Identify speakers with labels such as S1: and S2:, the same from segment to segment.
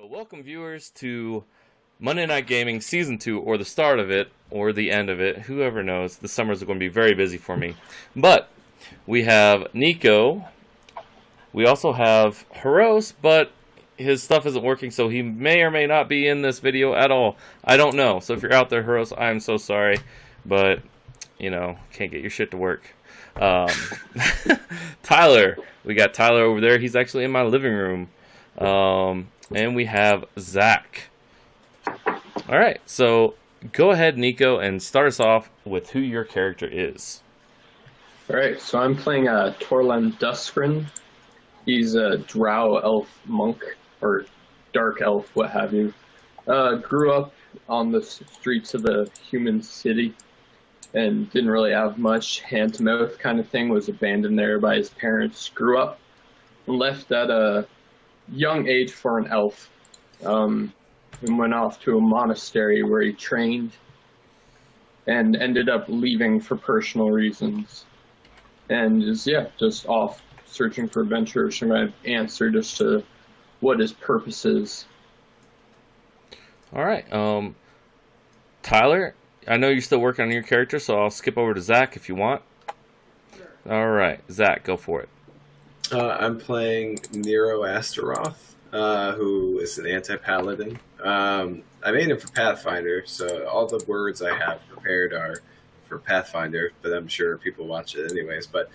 S1: So, welcome viewers to Monday Night Gaming Season 2, or the start of it, or the end of it. Whoever knows. The summers are going to be very busy for me. But, we have Nico. We also have Haros, but his stuff isn't working, so he may or may not be in this video at all. I don't know. So, if you're out there, Haros, I am so sorry. But, you know, can't get your shit to work. Tyler. We got Tyler over there. He's actually in my living room. And we have Zach. Alright, so go ahead, Nico, and start us off with who your character is.
S2: Alright, so I'm playing Torlan Duskrin. He's a drow elf monk, or dark elf, what have you. Grew up on the streets of a human city and didn't really have much hand-to-mouth kind of thing, was abandoned there by his parents. Grew up and left at a young age for an elf, and went off to a monastery where he trained and ended up leaving for personal reasons, and is just off searching for adventure, trying to answer just to what his purpose is.
S1: All right, Tyler, I know you're still working on your character, so I'll skip over to Zach if you want.
S3: Sure.
S1: All right, Zach, go for it.
S4: I'm playing Nero Astaroth, who is an anti-paladin. I made him for Pathfinder, so all the words I have prepared are for Pathfinder, but I'm sure people watch it anyways. But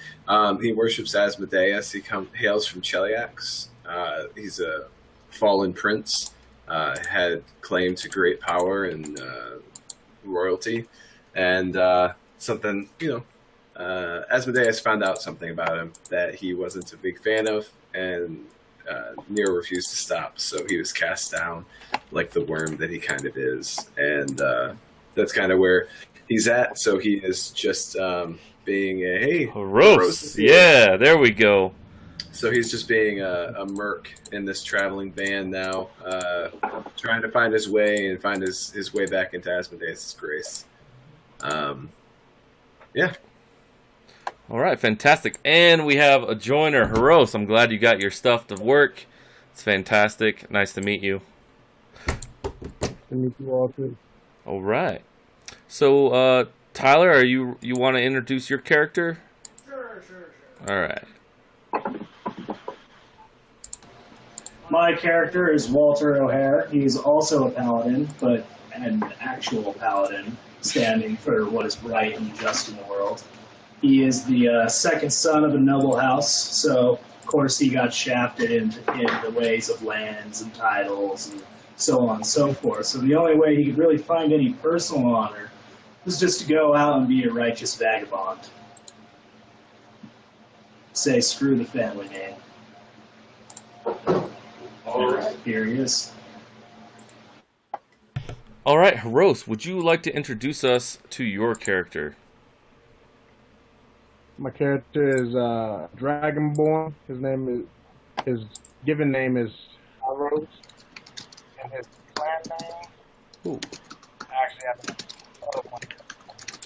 S4: he worships Asmodeus. He hails from Cheliax. He's a fallen prince, had claim to great power and royalty, and something, Asmodeus found out something about him that he wasn't a big fan of, and Nero refused to stop, so he was cast down like the worm that he kind of is, and that's kind of where he's at. So he is just being a, hey,
S1: Haros. Yeah, there we go.
S4: So he's just being a merc in this traveling band now, trying to find his way and find his way back into Asmodeus' grace. Yeah.
S1: All right, fantastic. And we have a joiner, Haros. I'm glad you got your stuff to work. It's fantastic. Nice to meet you.
S3: To meet you all too.
S1: All right. So, Tyler, are you want to introduce your character?
S3: Sure.
S1: All right.
S5: My character is Walter O'Hare. He's also a paladin, but an actual paladin, standing for what is right and just in the world. He is the second son of a noble house, so of course he got shafted in the ways of lands and titles and so on and so forth. So the only way he could really find any personal honor was just to go out and be a righteous vagabond. Say screw the family name. Alright, here he is.
S1: All right, Haros, would you like to introduce us to your character?
S3: My character is Dragonborn. His given name is Haros, and his clan name.
S1: Ooh.
S3: Actually, I have another one.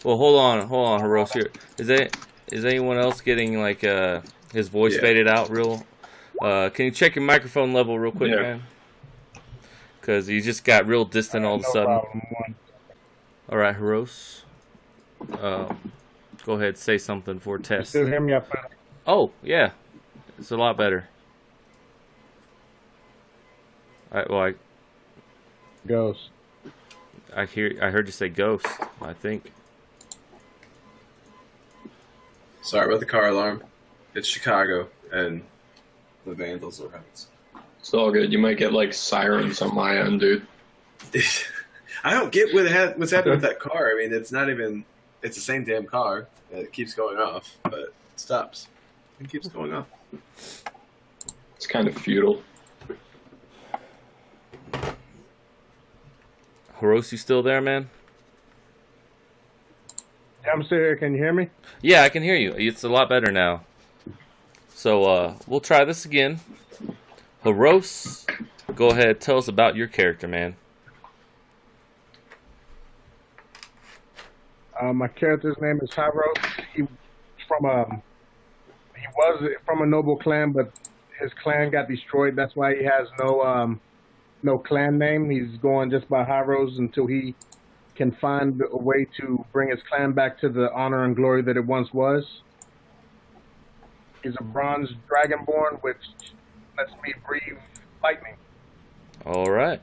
S1: Well, hold on, Haros. Here, is anyone else getting like his voice faded out real? Can you check your microphone level real quick, man? Because you just got real distant all of a sudden.
S3: Problem.
S1: All right, Haros. Go ahead, say something for test.
S3: Still hear me up?
S1: Oh, yeah. It's a lot better.
S3: Ghost.
S1: I heard you say ghost, I think.
S4: Sorry about the car alarm. It's Chicago, and the vandals are out.
S2: It's all good. You might get like sirens on my end, dude.
S4: I don't get what's happening with that car. I mean, it's not even... It's the same damn car. It keeps going off, but it stops. It keeps going off.
S2: It's kind of futile.
S1: Haros, you still there, man?
S3: Yeah, I'm still here. Can you hear me?
S1: Yeah, I can hear you. It's a lot better now. So, we'll try this again. Haros, go ahead. Tell us about your character, man.
S3: My character's name is Haros. He was from a noble clan, but his clan got destroyed. That's why he has no no clan name. He's going just by Hyros until he can find a way to bring his clan back to the honor and glory that it once was. He's a bronze dragonborn, which lets me breathe lightning.
S1: All right.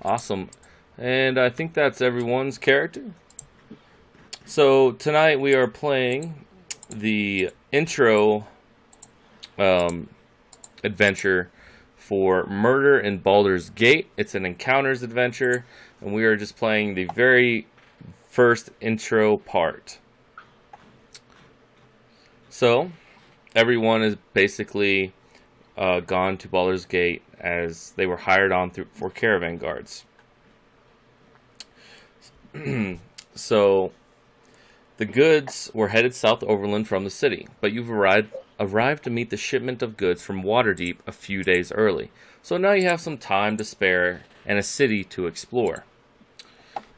S1: Awesome. And I think that's everyone's character. So tonight we are playing the intro adventure for Murder in Baldur's Gate. It's an encounters adventure, and we are just playing the very first intro part. So everyone is basically gone to Baldur's Gate as they were hired on for caravan guards. So the goods were headed south overland from the city, but you've arrived to meet the shipment of goods from Waterdeep a few days early. So now you have some time to spare and a city to explore.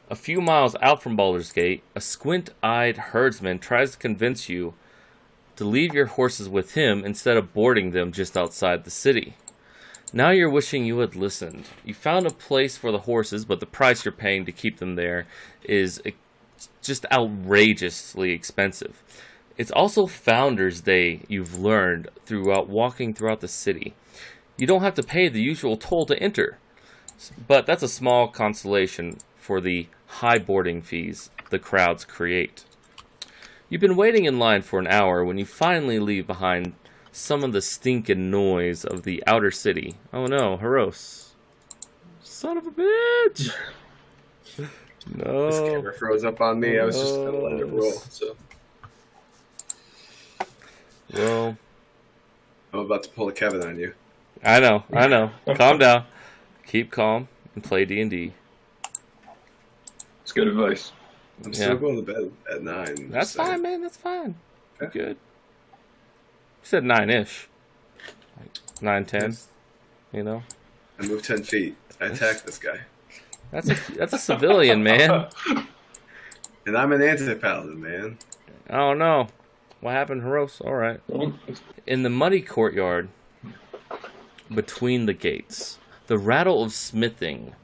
S1: A few miles out from Baldur's Gate, a squint-eyed herdsman tries to convince you to leave your horses with him instead of boarding them just outside the city. Now you're wishing you had listened. You found a place for the horses, but the price you're paying to keep them there is just outrageously expensive. It's also Founders Day, you've learned throughout walking throughout the city. You don't have to pay the usual toll to enter, but that's a small consolation for the high boarding fees the crowds create. You've been waiting in line for an hour when you finally leave behind some of the stink and noise of the outer city. Oh no, Haros. Son of a bitch! No.
S4: This camera froze up on me. I was just gonna let it roll. So
S1: Well,
S4: I'm about to pull a Kevin on you.
S1: I know. Calm down. Keep calm and play D&D.
S2: It's good advice.
S4: I'm still going to bed at 9.
S1: That's
S4: so.
S1: fine, man. That's fine. You're
S4: Okay.
S1: good. You said 9-ish. Like 9, 10, you know?
S4: I moved 10 feet. I attacked this guy.
S1: That's a civilian, man.
S4: And I'm an anti-paladin, man.
S1: Oh, no. What happened, Haros? All right. In the muddy courtyard between the gates, the rattle of smithing,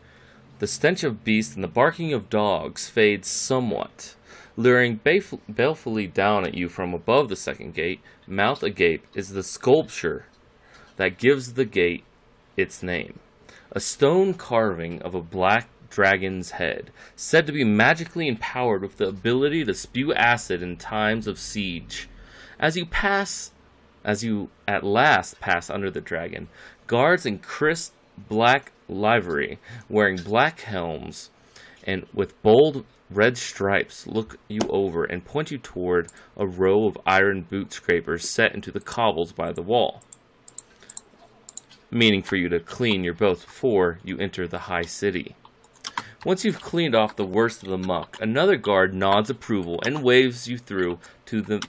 S1: the stench of beasts, and the barking of dogs fades somewhat. Luring balefully down at you from above the second gate, mouth agape, is the sculpture that gives the gate its name. A stone carving of a black dragon's head, said to be magically empowered with the ability to spew acid in times of siege. As you at last pass under the dragon, guards in crisp black livery, wearing black helms and with bold red stripes, look you over and point you toward a row of iron boot scrapers set into the cobbles by the wall, meaning for you to clean your boats before you enter the high city. Once you've cleaned off the worst of the muck, another guard nods approval and waves you through to the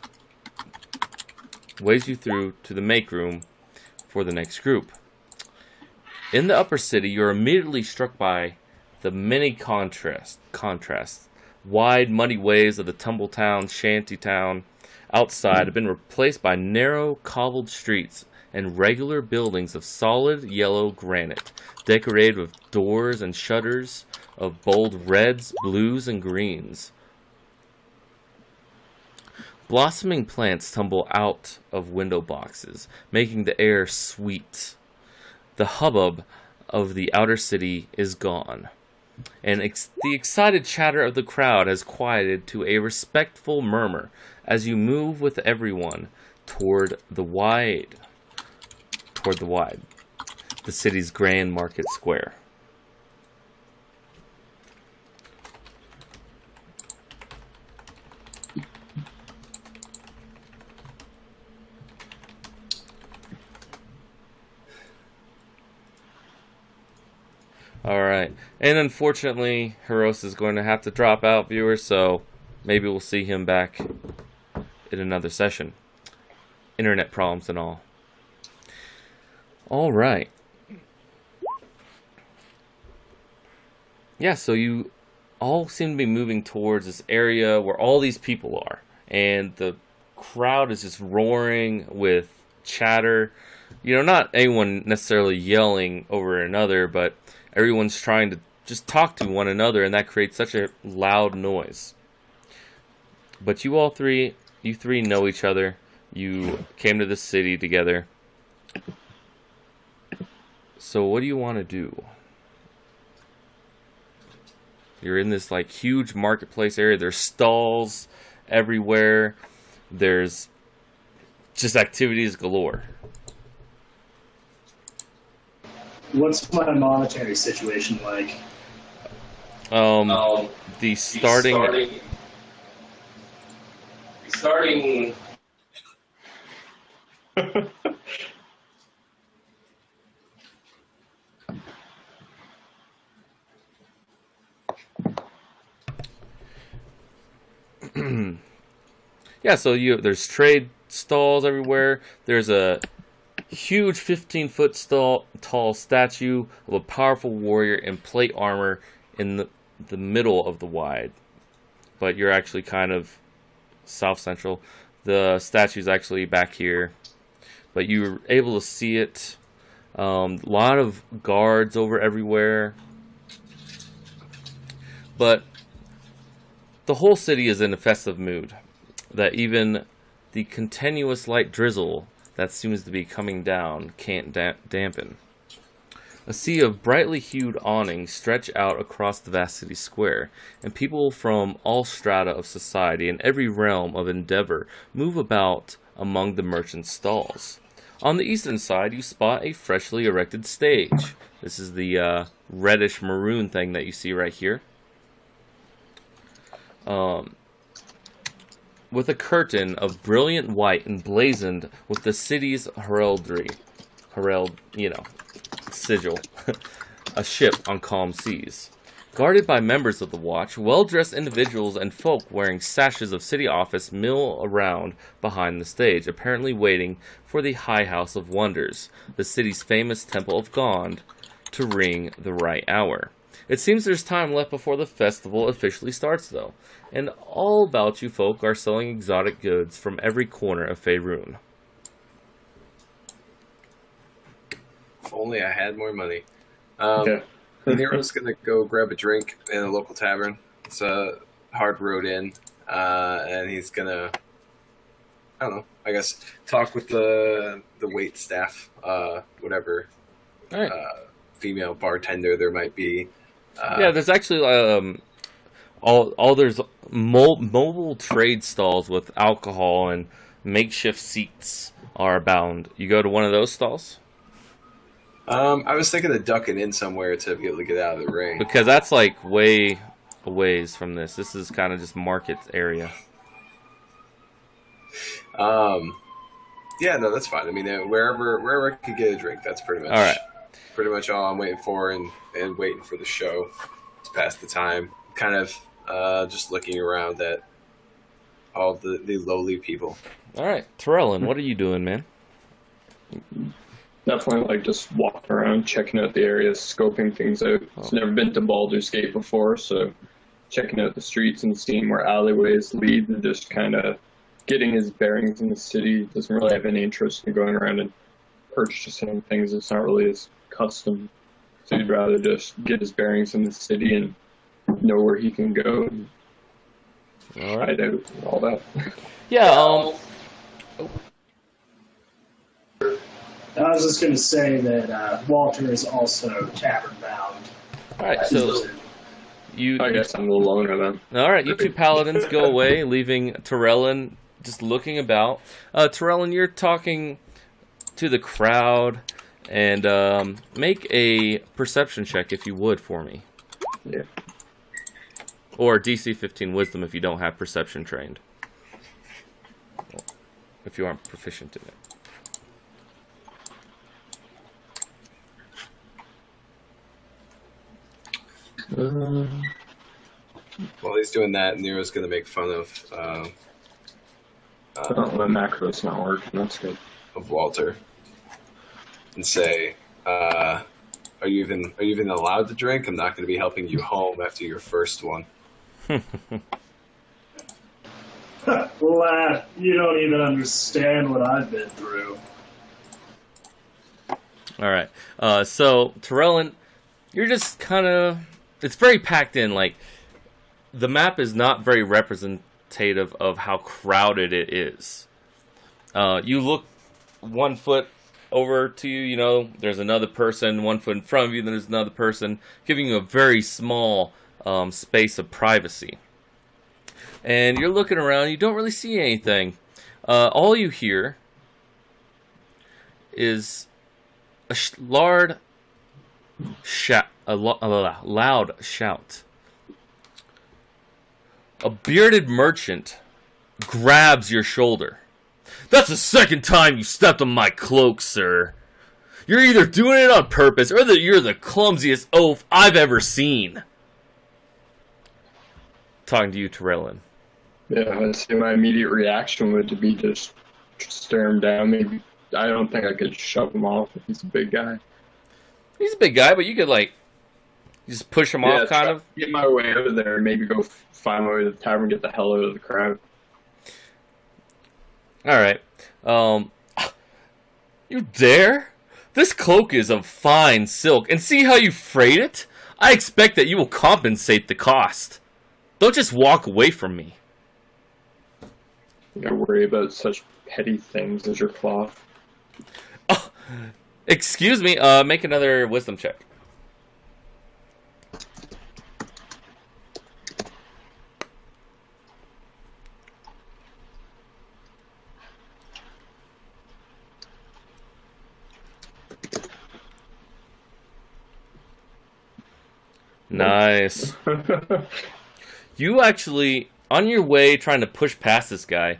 S1: make room for the next group. In the upper city, you're immediately struck by the many contrasts. Wide, muddy ways of the tumble-town, shanty town outside have been replaced by narrow, cobbled streets and regular buildings of solid yellow granite, decorated with doors and shutters of bold reds, blues, and greens. Blossoming plants tumble out of window boxes, making the air sweet. The hubbub of the outer city is gone, and the excited chatter of the crowd has quieted to a respectful murmur as you move with everyone toward the city's grand market square. All right, and unfortunately, Haros is going to have to drop out, viewers, so maybe we'll see him back in another session. Internet problems and all. All right. Yeah, so you all seem to be moving towards this area where all these people are, and the crowd is just roaring with chatter not anyone necessarily yelling over another, but everyone's trying to just talk to one another, and that creates such a loud noise. But you three know each other. You came to the city together. So what do you want to do? You're in this like huge marketplace area. There's stalls everywhere. There's just activities galore.
S5: What's my monetary situation like?
S1: The starting yeah, so there's trade stalls everywhere. There's a huge 15-foot tall statue of a powerful warrior in plate armor in the middle of the wide. But you're actually kind of south central. The statue's actually back here, but you were able to see it. A lot of guards over everywhere. But the whole city is in a festive mood that even the continuous light drizzle that seems to be coming down can't dampen. A sea of brightly hued awnings stretch out across the vast city square, and people from all strata of society and every realm of endeavor move about among the merchants' stalls. On the eastern side, you spot a freshly erected stage. This is the reddish maroon thing that you see right here. With a curtain of brilliant white emblazoned with the city's heraldry. Sigil. A ship on calm seas. Guarded by members of the watch, well-dressed individuals and folk wearing sashes of city office mill around behind the stage, apparently waiting for the High House of Wonders, the city's famous Temple of God, to ring the right hour. It seems there's time left before the festival officially starts, though, and all about you folk are selling exotic goods from every corner of Faerun.
S4: If only I had more money.
S2: Yeah.
S4: Nero's gonna go grab a drink in a local tavern. It's a hard road in, and he's gonna, I don't know, I guess talk with the wait staff, whatever
S1: All right.
S4: female bartender there might be.
S1: Yeah, there's actually there's mobile trade stalls with alcohol and makeshift seats are abound. You go to one of those stalls?
S4: I was thinking of ducking in somewhere to be able to get out of the ring.
S1: Because that's like way a ways from this. This is kind of just market area.
S4: Yeah, no, that's fine. I mean, wherever I could get a drink, that's pretty much
S1: All right.
S4: Pretty much all I'm waiting for, and waiting for the show to pass the time. Kind of just looking around at all the lowly people.
S1: All right, Terrellin, what are you doing, man?
S2: Definitely like just walking around, checking out the areas, scoping things out. It's never been to Baldur's Gate before, so checking out the streets and seeing where alleyways lead, and just kind of getting his bearings in the city. Doesn't really have any interest in going around and purchasing things. It's not really his custom, so he'd rather just get his bearings in the city and know where he can go and
S1: All right.
S2: hide out and all that.
S1: Yeah.
S5: I was just going to say that Walter is also tavern bound.
S1: All right. So you.
S2: I guess I'm the loner then.
S1: All right. You two paladins go away, leaving Terrellin just looking about. Terrellin, you're talking to the crowd, and make a perception check if you would for me.
S2: Yeah.
S1: Or DC 15 Wisdom if you don't have perception trained. If you aren't proficient in it.
S4: While he's doing that, Nero's going to make fun of
S2: My macro's not working. That's good.
S4: Walter and say, "Are you even allowed to drink? I'm not going to be helping you home after your first one."
S5: Lad, you don't even understand what I've been through.
S1: All right. So Terrellin, you're just kind of. It's very packed in. Like the map is not very representative of how crowded it is. You look 1 foot over to you. You know, there's another person 1 foot in front of you. Then there's another person, giving you a very small space of privacy. And you're looking around. You don't really see anything. All you hear is a loud shout. A bearded merchant grabs your shoulder. That's the second time you stepped on my cloak, sir. You're either doing it on purpose or that you're the clumsiest oaf I've ever seen. Talking to you, Terrellin.
S2: Yeah, I'd say my immediate reaction would be just stare him down. Maybe I don't think I could shove him off if he's a big guy.
S1: He's a big guy, but you could like just push him off, kind of.
S2: Get my way out of there and maybe go find my way to the tavern, get the hell out of the crowd.
S1: All right. You dare? This cloak is of fine silk, and see how you frayed it? I expect that you will compensate the cost. Don't just walk away from me.
S2: You gotta worry about such petty things as your cloth.
S1: Oh, excuse me. Make another wisdom check. Nice. You actually, on your way trying to push past this guy,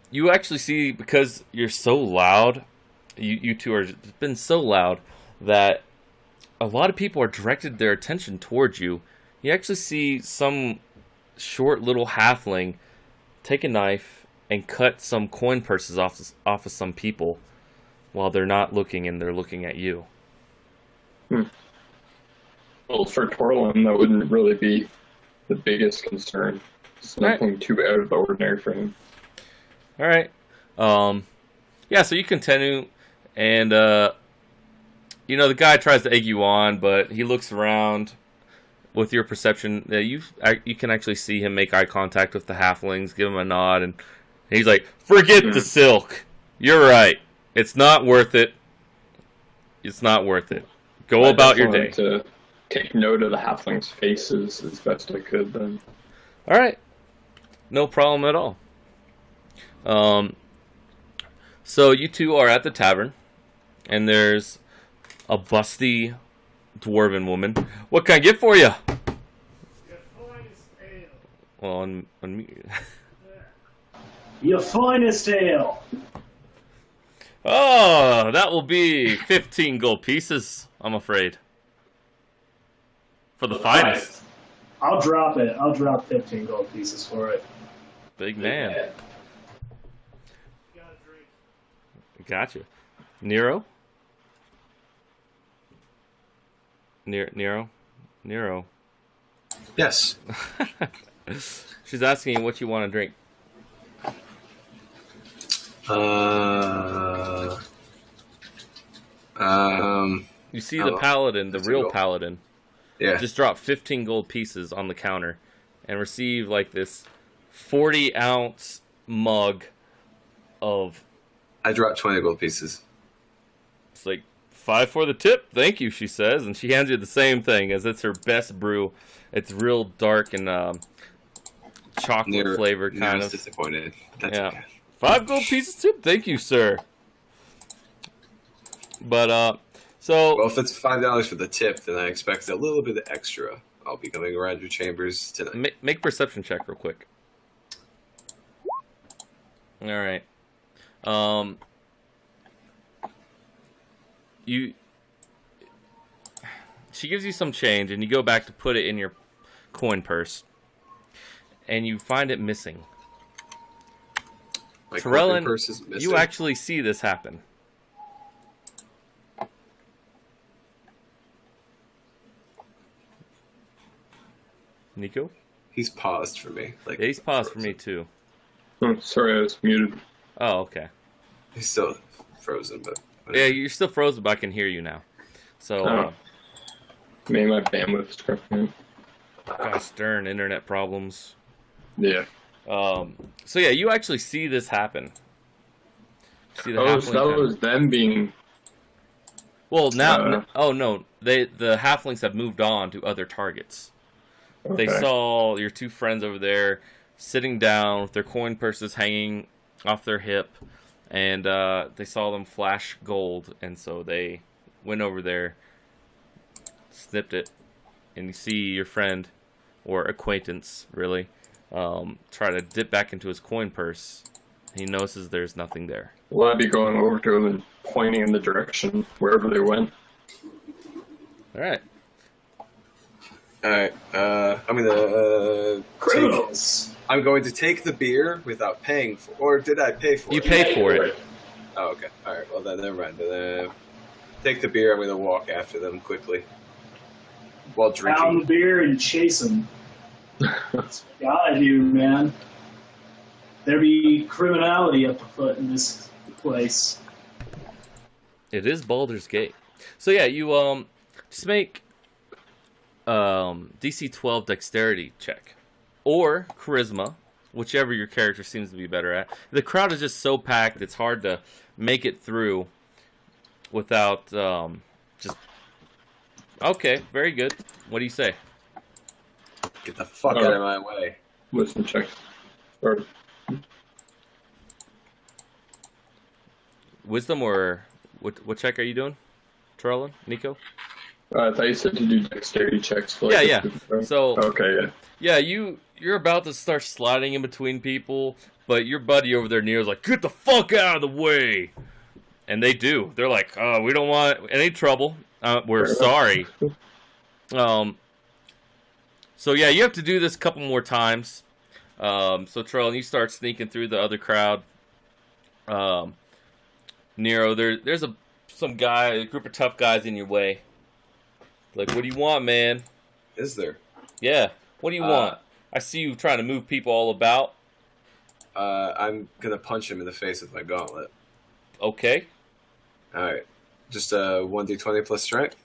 S1: you actually see, because you're so loud, you two are been so loud that a lot of people are directed their attention towards you. You actually see some short little halfling take a knife and cut some coin purses off of some people while they're not looking and they're looking at you.
S2: Well, for Torlin, that wouldn't really be the biggest concern. It's nothing too out of the ordinary for him.
S1: All right. Yeah, so you continue, and, you know, the guy tries to egg you on, but he looks around with your perception. You can actually see him make eye contact with the halflings, give him a nod, and he's like, forget the silk. You're right. It's not worth it. It's not worth it. Go about your day.
S2: To take note of the halflings' faces as best I could, then.
S1: All right. No problem at all. So you two are at the tavern, and there's a busty dwarven woman. What can I get for you?
S5: Your finest ale.
S1: Well, on me.
S5: Your finest ale.
S1: Oh, that will be 15 gold pieces, I'm afraid. For the finest.
S5: I'll drop it. I'll drop 15 gold pieces for it.
S1: Big man.
S5: Yeah.
S1: Gotcha. Nero? Nero?
S4: Yes.
S1: She's asking you what you want to drink. You see the paladin, the real paladin, just drop 15 gold pieces on the counter and receive like this 40-ounce mug of...
S4: I dropped 20 gold pieces.
S1: It's like, 5 for the tip, thank you, she says, and she hands you the same thing, as it's her best brew. It's real dark and chocolate flavored, kind of.
S4: Disappointed. That's okay.
S1: 5 gold pieces tip, thank you, sir. But so
S4: well, if it's $5 for the tip, then I expect a little bit extra. I'll be coming around your chambers tonight.
S1: Make perception check real quick. All right. She gives you some change, and you go back to put it in your coin purse, and you find it missing.
S4: My
S1: Terrellin,
S4: purse is missing.
S1: you actually see this happen. Nico?
S4: He's paused for me. Like,
S1: Yeah, he's paused for me too.
S2: Oh, sorry, I was muted.
S1: Oh, okay.
S4: He's still frozen, but
S1: Yeah, you're still frozen, but I can hear you now. So,
S2: Oh. Maybe my bandwidth's corrupting.
S1: gosh darn, internet problems.
S2: Yeah.
S1: So yeah, you actually see this happen. See the
S2: Oh, so
S1: halfling
S2: that
S1: come-
S2: was them being.
S1: Well, now,
S2: Uh,
S1: oh no, the halflings have moved on to other targets.
S2: Okay.
S1: They saw your two friends over there sitting down with their coin purses hanging off their hip, and they saw them flash gold, and so they went over there, snipped it, and you see your friend, or acquaintance, really, try to dip back into his coin purse. He notices there's nothing there.
S2: Well, I'd be going over to them and pointing in the direction wherever they went.
S1: All right.
S4: All right. I'm gonna.
S5: Criminals.
S4: I'm going to take the beer without paying for, or did I pay for
S1: You
S4: it?
S1: paid for it.
S4: Oh, okay. All right. Well, then never mind. Take the beer. I'm gonna walk after them quickly while
S5: Pound
S4: drinking.
S5: the beer and chase them. Gotta do, man. There be criminality up afoot in this place.
S1: It is Baldur's Gate. So yeah, you just make DC 12 dexterity check or charisma, whichever your character seems to be better at. The crowd is just so packed; it's hard to make it through without just. Okay, very good. What do you say?
S4: Get the fuck out of my way.
S2: Wisdom check. Or
S1: Wisdom or what check are you doing, Trellin, Nico?
S2: I thought you said to do dexterity checks. For
S1: Yeah.
S2: yeah.
S1: So
S2: Okay, yeah.
S1: yeah, you're about to start sliding in between people, but your buddy over there near is like, "Get the fuck out of the way!" And they do. They're like, "We don't want any trouble. We're
S2: Fair
S1: sorry." So yeah, you have to do this a couple more times. So Trellin, you start sneaking through the other crowd. Nero, there's some guy, a group of tough guys in your way. Like, what do you want, man?
S4: Is there?
S1: Yeah, what do you want? I see you trying to move people all about.
S4: I'm gonna punch him in the face with my gauntlet.
S1: Okay,
S4: All right. Just a 1d20 plus strength.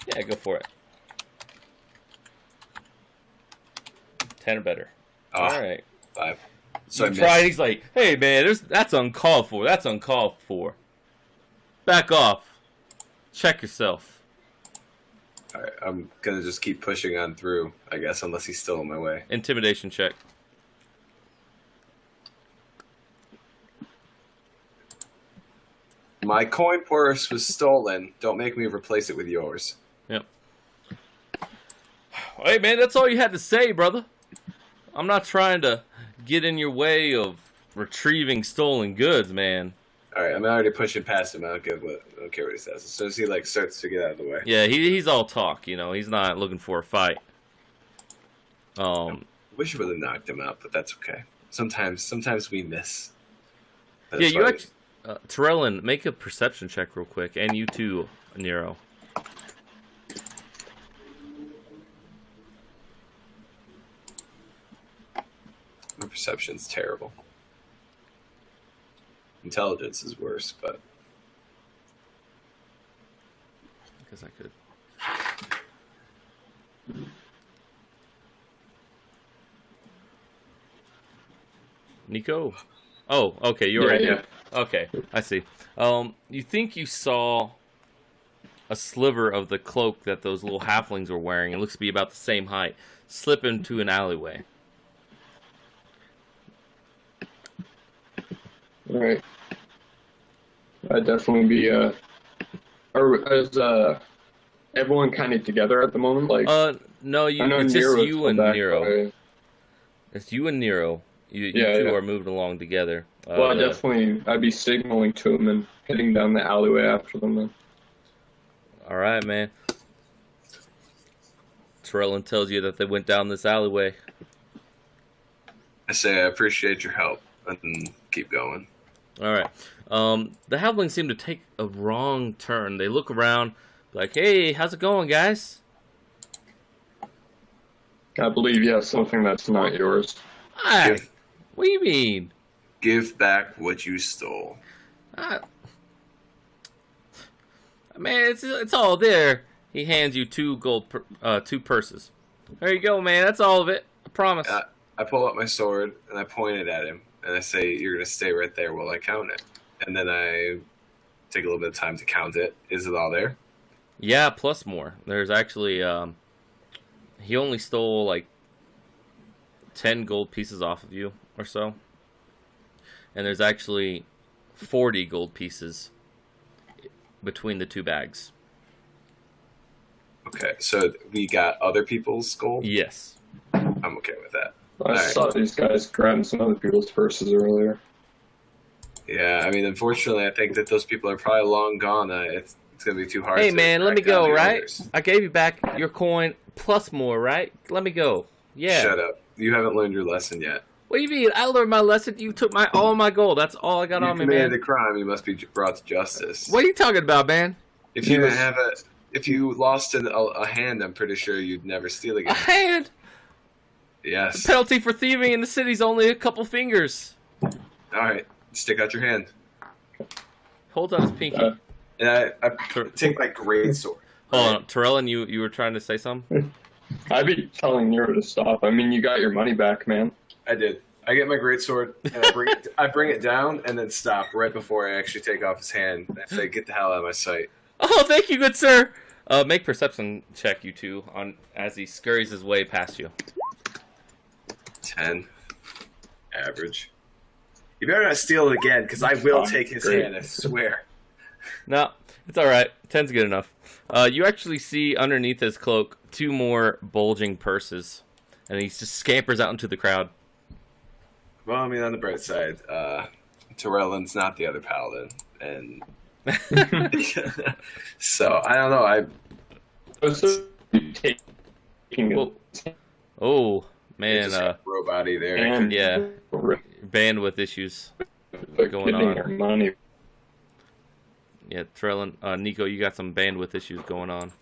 S1: yeah, go for it. 10 or better.
S4: Oh,
S1: All right.
S4: 5. So I
S1: You
S4: missed.
S1: try, he's like, "Hey, man, that's uncalled for. That's uncalled for. Back off. Check yourself."
S4: All right. I'm gonna just keep pushing on through, I guess, unless he's still in my way.
S1: Intimidation check.
S4: My coin purse was stolen. Don't make me replace it with yours.
S1: Yep. Hey, man, that's all you had to say, brother. I'm not trying to get in your way of retrieving stolen goods, man.
S4: All right. I'm already pushing past him. I don't care what he says. As soon as he starts to get out of the way.
S1: Yeah, he's all talk, you know. He's not looking for a fight.
S4: Wish I would have knocked him out, but that's okay. Sometimes we miss. That's
S1: Yeah, you
S4: why-
S1: actually, Terrellin, make a perception check real quick, and you too, Nero.
S4: My perception's terrible. Intelligence is worse, but
S1: Because I could. Nico? Oh, okay, you're right.
S2: Yeah.
S1: Okay, I see. You think you saw a sliver of the cloak that those little halflings were wearing? It looks to be about the same height. Slip into an alleyway.
S2: All right. I'd definitely be. Is everyone kind of together at the moment? Like,
S1: No,
S2: I know
S1: it's just
S2: Nero's
S1: you
S2: still
S1: and
S2: back
S1: Nero.
S2: by-
S1: It's you and Nero. You
S2: Yeah,
S1: two
S2: yeah.
S1: are moving along together.
S2: Well, I'd be signaling to them and heading down the alleyway after them. Then.
S1: All right, man. Terrellin tells you that they went down this alleyway.
S4: I say I appreciate your help and keep going.
S1: All right. The halflings seem to take a wrong turn. They look around, like, "Hey, how's it going, guys?"
S2: I believe you have something that's not yours.
S1: Hi.
S4: Give-
S1: What do you mean?
S4: Give back what you stole.
S1: Uh, Man, it's all there. He hands you two purses. There you go, man. That's all of it. I promise.
S4: I pull up my sword and I point it at him and I say, "You're gonna stay right there while I count it." And then I take a little bit of time to count it. Is it all there?
S1: Yeah, plus more. There's actually he only stole like 10 gold pieces off of you or so. And there's actually 40 gold pieces between the two bags.
S4: Okay, so we got other people's gold?
S1: Yes.
S4: I'm okay with that.
S2: I saw these guys grabbing some other people's purses earlier.
S4: Yeah, I mean, unfortunately, I think that those people are probably long gone. It's going to be too hard
S1: Hey,
S4: to
S1: man, let me
S4: track down
S1: go,
S4: the
S1: right?
S4: others.
S1: I gave you back your coin plus more, right? Let me go. Yeah.
S4: Shut up. You haven't learned your lesson yet.
S1: What do you mean? I learned my lesson. You took all my gold. That's all I got
S4: You
S1: on me,
S4: committed
S1: man.
S4: a crime. You must be brought to justice.
S1: What are you talking about, man?
S4: If you if you lost a hand, I'm pretty sure you'd never steal
S1: A
S4: again.
S1: hand?
S4: Yes.
S1: The penalty for thieving in the city's only a couple fingers.
S4: All right. Stick out your hand.
S1: Hold on his pinky.
S4: And I take my great sword.
S1: Hold on, Terrell, you were trying to say something?
S2: I'd be telling Nero to stop. I mean, you got your money back, man.
S4: I did. I get my great sword and I bring it down and then stop right before I actually take off his hand. And I say, "Get the hell out of my sight."
S1: Oh, thank you, good sir. Make perception check, you two, on as he scurries his way past you.
S4: 10. Average. You better not steal it again, because I will take his
S2: Great.
S4: hand, I swear.
S1: No, it's all right. 10's good enough. You actually see underneath his cloak 2 more bulging purses, and he just scampers out into the crowd.
S4: Well, I mean, on the bright side, Terrellin's not the other paladin, and so I don't know.
S1: Whoa. Oh man,
S4: robot-y there.
S2: and
S1: yeah, bandwidth issues going on.
S2: Your money.
S1: Yeah, Trellin, Nico, you got some bandwidth issues going on.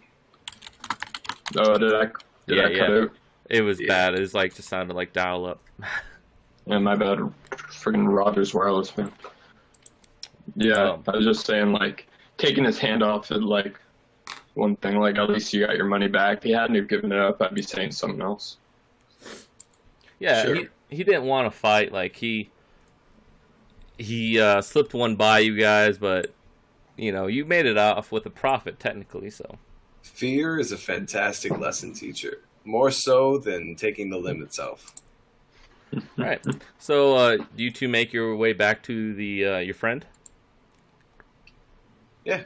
S2: Oh, did I cut out?
S1: It was bad. It was like just sounded like dial up.
S2: Yeah, my bad. Friggin' Rogers Wireless, man. Yeah, I was just saying, like, taking his hand off it, like, one thing, like, at least you got your money back. If he hadn't have given it up, I'd be saying something else.
S1: Yeah,
S4: Sure.
S1: he didn't want to fight. Like he slipped one by you guys, but you know you made it off with a profit technically. So
S4: Fear is a fantastic lesson teacher, more so than taking the limb itself.
S1: all right. So do you two make your way back to the your friend?
S4: Yeah.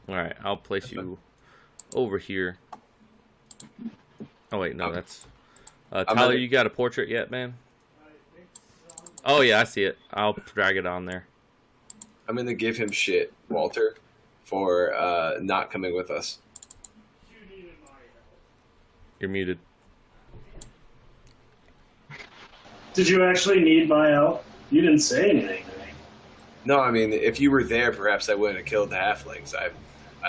S1: All right, I'll place you over here. Oh wait, no, that's Tyler. You got a portrait yet, man? Oh yeah, I see it. I'll drag it on there.
S4: I'm going to give him shit, Walter, for not coming with us.
S1: You're muted.
S5: Did you actually need my help? You didn't say anything to me.
S4: No, I mean, if you were there, perhaps I wouldn't have killed the halflings. I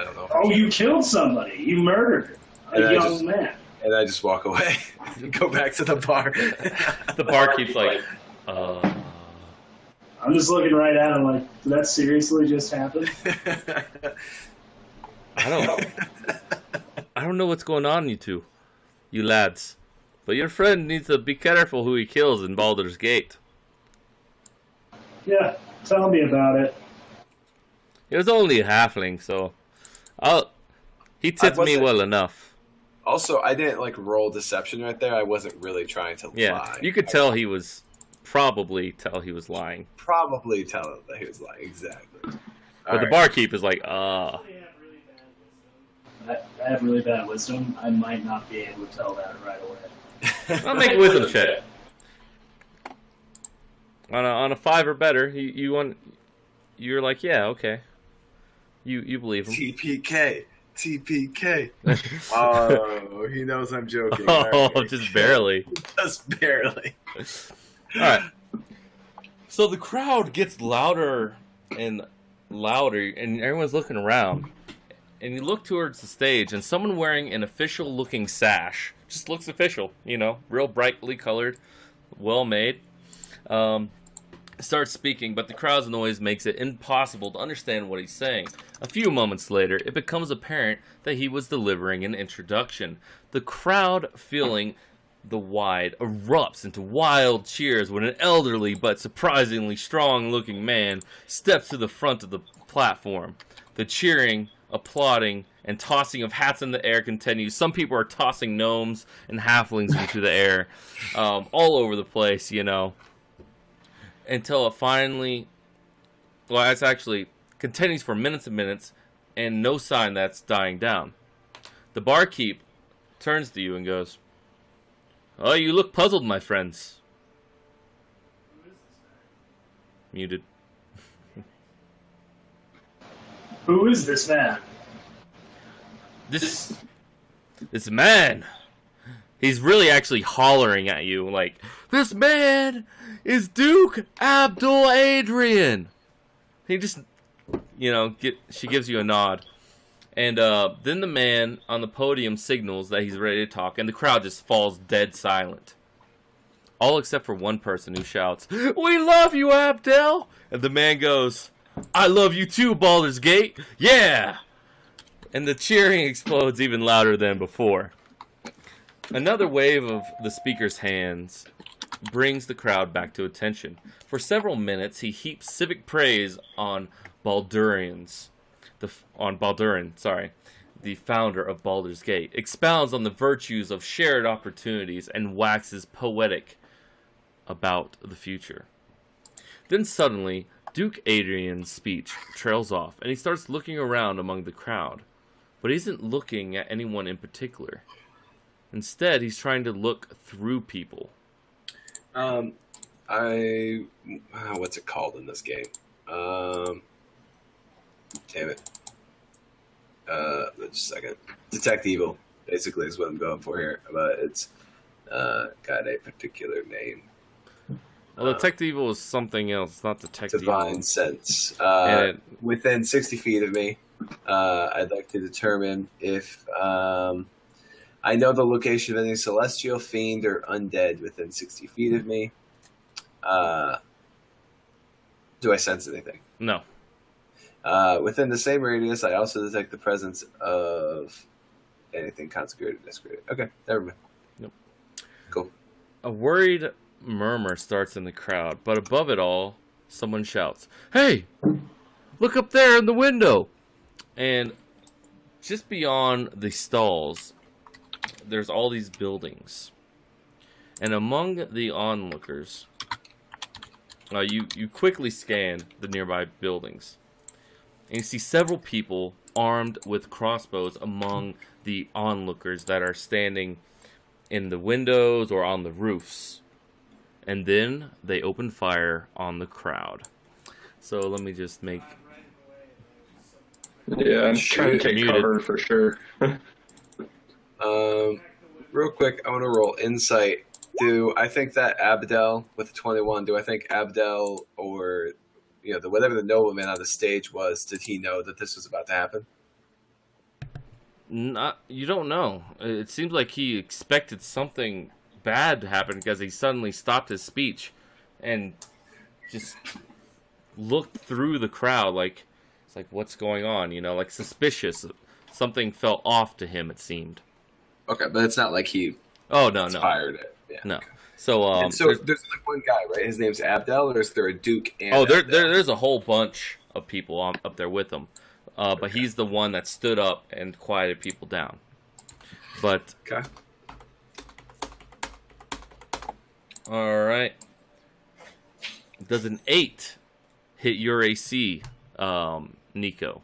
S4: don't know. If
S5: Oh, you killed somebody. You murdered
S4: And
S5: a
S4: I
S5: young
S4: just-
S5: man.
S4: And I just walk away. Go back to the bar.
S1: The barkeep's like,
S5: I'm just looking right at him like, did that seriously just happen?
S1: I don't know what's going on, you two, you lads. But your friend needs to be careful who he kills in Baldur's Gate.
S5: Yeah, tell me about it.
S1: It was only a halfling, so he tipped me
S4: wasn't-
S1: well enough.
S4: Also, I didn't like roll deception right there. I wasn't really trying to
S1: Yeah,
S4: lie.
S1: you could tell he was probably lying.
S4: Probably tell him that he was lying. Exactly.
S1: But the barkeep is like,
S5: I have really bad wisdom. I might not be able to tell that right away.
S1: I'll make a wisdom check. On a 5 or better, you're like, yeah, okay. You believe him.
S4: TPK. Oh, he knows I'm joking.
S1: Oh,
S4: Alright.
S1: just barely.
S4: Just barely.
S1: All right. So the crowd gets louder and louder, and everyone's looking around. And you look towards the stage, and someone wearing an official-looking sash just looks official, you know, real brightly colored, well made. starts speaking, but the crowd's noise makes it impossible to understand what he's saying. A few moments later, it becomes apparent that he was delivering an introduction. The crowd, feeling the wide, erupts into wild cheers when an elderly but surprisingly strong-looking man steps to the front of the platform. The cheering, applauding, and tossing of hats in the air continues. Some people are tossing gnomes and halflings into the air, all over the place, you know, until it finally, well, it's actually continues for minutes and minutes, and no sign that's dying down. The barkeep turns to you and goes, "Oh, you look puzzled, my friends." Muted.
S5: Who is this man?
S1: This man, he's really actually hollering at you like, "This man is Duke Abdul Adrian." He just, you know, she gives you a nod. And then the man on the podium signals that he's ready to talk, and the crowd just falls dead silent. All except for one person who shouts, "We love you, Abdel!" And the man goes, "I love you too, Baldur's Gate! Yeah!" And the cheering explodes even louder than before. Another wave of the speaker's hands brings the crowd back to attention. For several minutes, he heaps civic praise on Baldurin, the founder of Baldur's Gate, expounds on the virtues of shared opportunities, and waxes poetic about the future. Then suddenly, Duke Adrian's speech trails off, and he starts looking around among the crowd. But he isn't looking at anyone in particular. Instead, he's trying to look through people.
S4: What's it called in this game? Damn it. Just a second. Detect Evil, basically, is what I'm going for here. But it's got a particular name.
S1: Well, Detect Evil is something else, not Detect Evil.
S4: Divine Sense. Within 60 feet of me, I'd like to determine if I know the location of any celestial, fiend, or undead within 60 feet of me. Do I sense anything?
S1: No.
S4: Within the same radius, I also detect the presence of anything consecrated, desecrated. Okay, never mind.
S1: Nope.
S4: Cool.
S1: A worried murmur starts in the crowd, but above it all, someone shouts, "Hey! Look up there in the window!" And just beyond the stalls, there's all these buildings. And among the onlookers, you quickly scan the nearby buildings. And you see several people armed with crossbows among the onlookers that are standing in the windows or on the roofs. And then they open fire on the crowd. So let me just make...
S2: Yeah, I'm trying to take
S1: Muted.
S2: cover for sure.
S4: Real quick, I want to roll insight. I think that Abdel with 21, do I think Abdel or whatever the nobleman on the stage was, did he know that this was about to happen?
S1: You don't know. It seems like he expected something bad to happen because he suddenly stopped his speech and just looked through the crowd like, it's like, what's going on? Like suspicious. Something felt off to him, it seemed.
S4: Okay, but it's not like he
S1: no.
S4: inspired it. Yeah.
S1: No. So,
S4: there's like one guy, right? His name's Abdel, or is there a Duke? And
S1: there's a whole bunch of people up there with him, but he's the one that stood up and quieted people down. But
S4: okay.
S1: All right. Does an 8 hit your AC, Nico?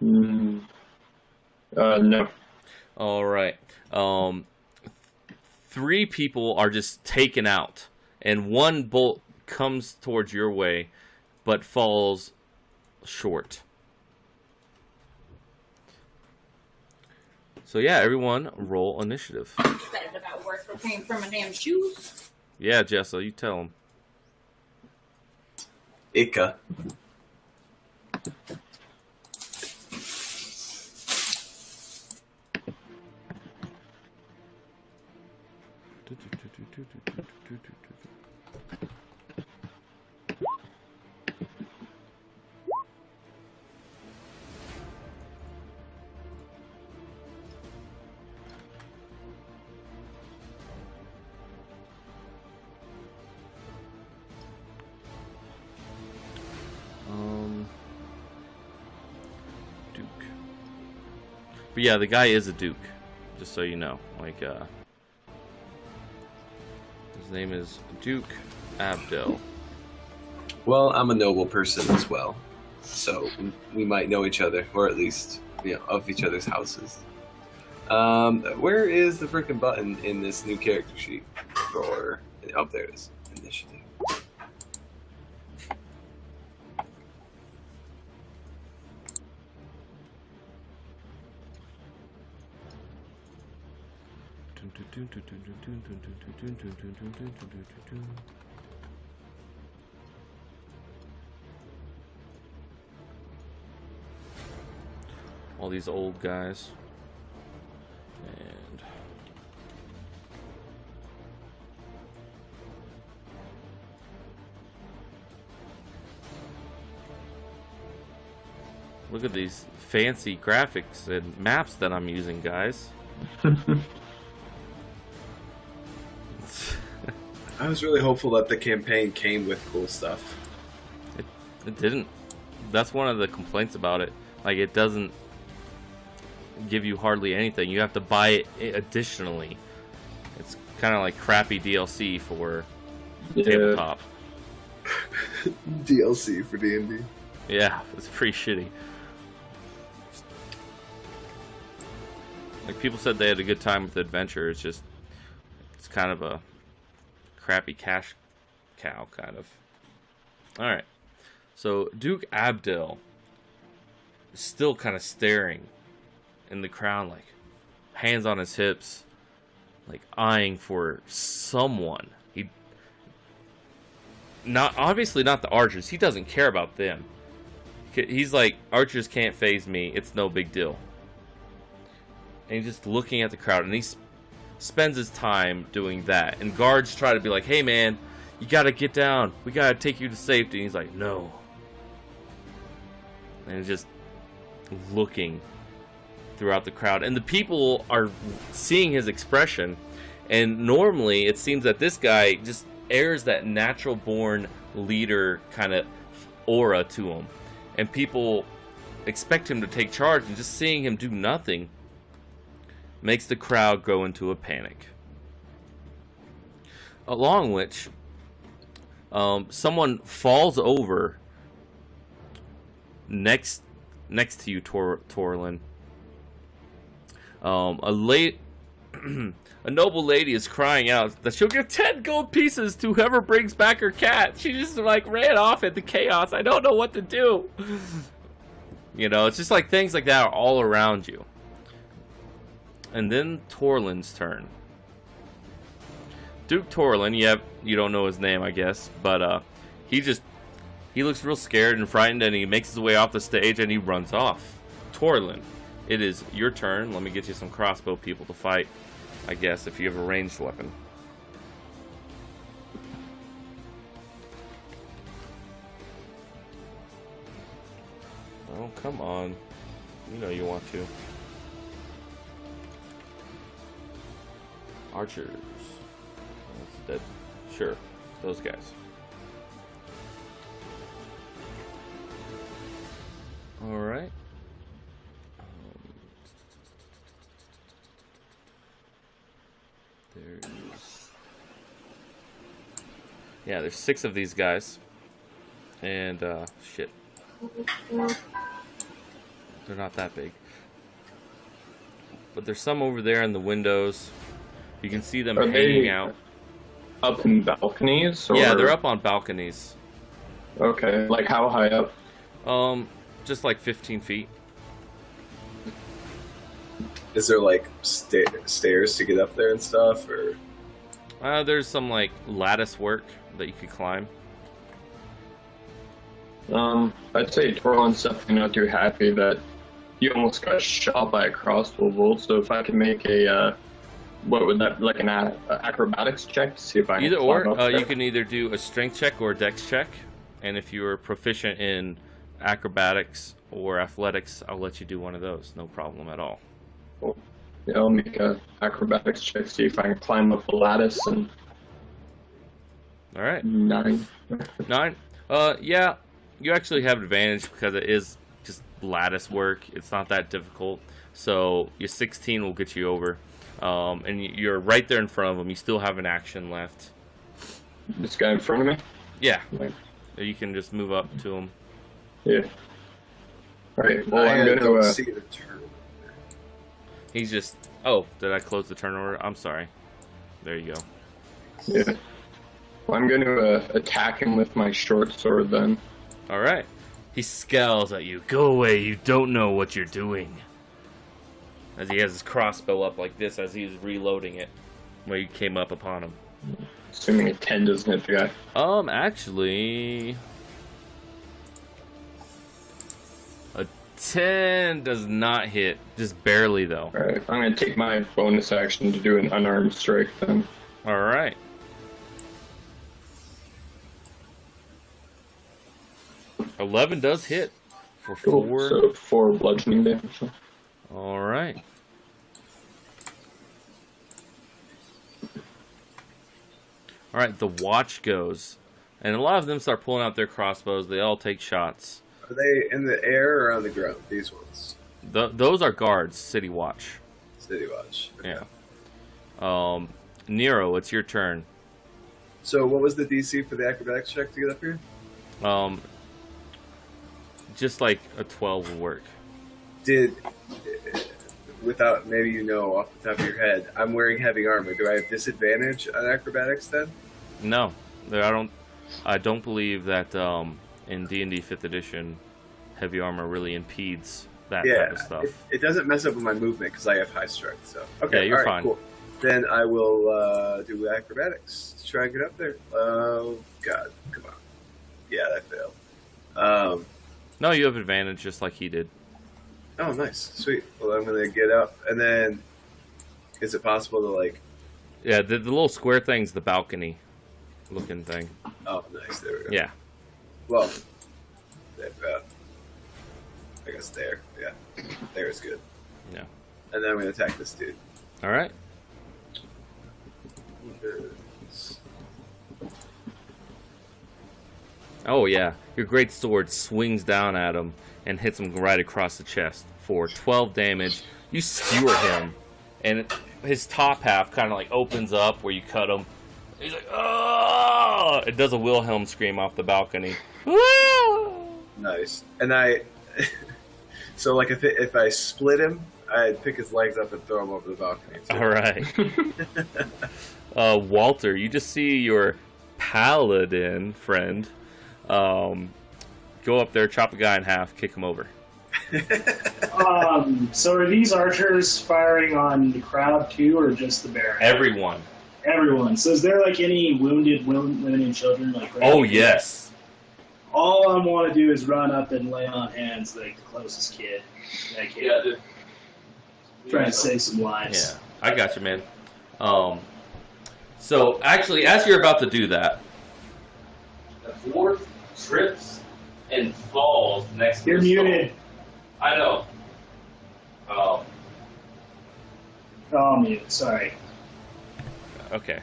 S2: No.
S1: All right. 3 people are just taken out, and 1 bolt comes towards your way, but falls short. So yeah, everyone, roll initiative.
S6: Excited about work for paying for my damn shoes.
S1: Yeah, Jessa, you tell him.
S4: Ika.
S1: But yeah, the guy is a duke, just so you know. Like, his name is Duke Abdel.
S4: Well, I'm a noble person as well, so we might know each other, or at least, of each other's houses. Where is the freaking button in this new character sheet for? Oh, there it is. Initiative.
S1: All these old guys. And look at these fancy graphics and maps that I'm using, guys.
S4: I was really hopeful that the campaign came with cool stuff.
S1: It didn't. That's one of the complaints about it. Like, it doesn't give you hardly anything. You have to buy it additionally. It's kind of like crappy DLC for tabletop.
S4: DLC for D&D.
S1: Yeah, it's pretty shitty. Like, people said they had a good time with the adventure. It's just, it's kind of a crappy cash cow, kind of. Alright. So, Duke Abdel is still kind of staring in the crowd, like, hands on his hips, like, eyeing for someone. Obviously not the archers. He doesn't care about them. He's like, archers can't phase me. It's no big deal. And he's just looking at the crowd, and he spends his time doing that. And guards try to be like, hey man, you gotta get down. We gotta take you to safety. And he's like, no. And he's just looking throughout the crowd. And the people are seeing his expression. And normally, it seems that this guy just airs that natural-born leader kind of aura to him. And people expect him to take charge, and just seeing him do nothing makes the crowd go into a panic. Along which, someone falls over next to you, Torlin. A noble lady is crying out that she'll give 10 gold pieces to whoever brings back her cat. She just like ran off at the chaos. I don't know what to do. You know, it's just like things like that are all around you. And then Torlin's turn. Duke Torlin, you don't know his name, I guess, but he looks real scared and frightened, and he makes his way off the stage and he runs off. Torlin, it is your turn. Let me get you some crossbow people to fight, I guess, if you have a ranged weapon. Oh, come on. You know you want to. Archers. That's dead. Sure. Those guys. Alright. There's 6 of these guys. And, shit. They're not that big. But there's some over there in the windows. You can see them hanging out.
S2: Up in balconies? Or...
S1: Yeah, they're up on balconies.
S2: Okay, like how high up?
S1: Just like 15 feet.
S4: Is there like stairs to get up there and stuff, or?
S1: There's some like lattice work that you could climb.
S2: I'd say Torlin's definitely not too happy that he almost got shot by a crossbow bolt. So if I could make a, what would that, like an acrobatics check to see if I can
S1: Either
S2: climb
S1: or,
S2: up there?
S1: you can either do a strength check or a dex check, and if you are proficient in acrobatics or athletics, I'll let you do one of those. No problem at all.
S2: Cool. Yeah, I'll make a acrobatics check, see if I can climb up the lattice. And
S1: All right.
S2: 9.
S1: 9. Yeah, you actually have advantage because it is just lattice work. It's not that difficult. So your 16 will get you over. And you're right there in front of him. You still have an action left.
S2: This guy in front of me?
S1: Yeah.
S2: Like,
S1: You can just move up to him.
S2: yeah. Alright, well,
S4: I
S2: I'm going
S4: don't
S2: to...
S4: see the turn.
S1: He's just... Oh, did I close the turn order? I'm sorry. There you go.
S2: Yeah. Well, I'm going to attack him with my short sword then.
S1: Alright. He scowls at you. Go away, you don't know what you're doing. As he has his crossbow up like this as he's reloading it. When you came up upon him.
S2: Assuming a 10 doesn't hit the guy.
S1: Actually... A 10 does not hit. Just barely, though.
S2: Alright, I'm going to take my bonus action to do an unarmed strike then.
S1: Alright. $11 does hit. For
S2: Cool.
S1: 4.
S2: So 4 bludgeoning damage.
S1: Alright. Alright, the watch goes. And a lot of them start pulling out their crossbows. They all take shots.
S4: Are they in the air or on the ground? These ones.
S1: Those are guards, City Watch.
S4: City Watch. Okay.
S1: Yeah. Nero, it's your turn.
S4: So what was the DC for the acrobatics check to get up here?
S1: Just like a 12 will work.
S4: Did, without, maybe you know off the top of your head, I'm wearing heavy armor. Do I have disadvantage on acrobatics then?
S1: No, I don't believe that in D&D 5th edition, heavy armor really impedes that type of stuff.
S4: It doesn't mess up with my movement because I have high strength. So okay,
S1: Yeah, you're
S4: all right,
S1: fine.
S4: Cool. Then I will do acrobatics to try and get up there. Oh God, come on. Yeah, that failed.
S1: No, you have advantage just like he did.
S4: Oh, nice, sweet. Well, I'm gonna get up, and then is it possible to like?
S1: Yeah, the little square thing's the balcony looking thing.
S4: Oh, nice. There we go.
S1: Yeah.
S4: Well, I guess there. Yeah, there is good.
S1: Yeah.
S4: And then I'm gonna attack this dude.
S1: All right. Oh yeah, your great sword swings down at him and hits him right across the chest for 12 damage. You skewer him, and his top half kind of like opens up where you cut him. He's like, oh! It does a Wilhelm scream off the balcony.
S4: Nice. And so like if I split him, I'd pick his legs up and throw him over the balcony. Too.
S1: All right. Walter, you just see your paladin friend go up there, chop a guy in half, kick him over.
S5: So are these archers firing on the crowd too, or just the Baron?
S1: Everyone.
S5: Everyone. So is there like any wounded women and children? Like
S1: Oh yes.
S5: All I want to do is run up and lay on hands like the closest kid. Trying to save some lives.
S1: Yeah, I got you, man. So actually, as you're about to do that, the dwarf trips and falls next to
S5: You're
S1: the stall.
S5: muted.
S1: I know.
S5: Oh, I'm muted. Sorry.
S1: Okay.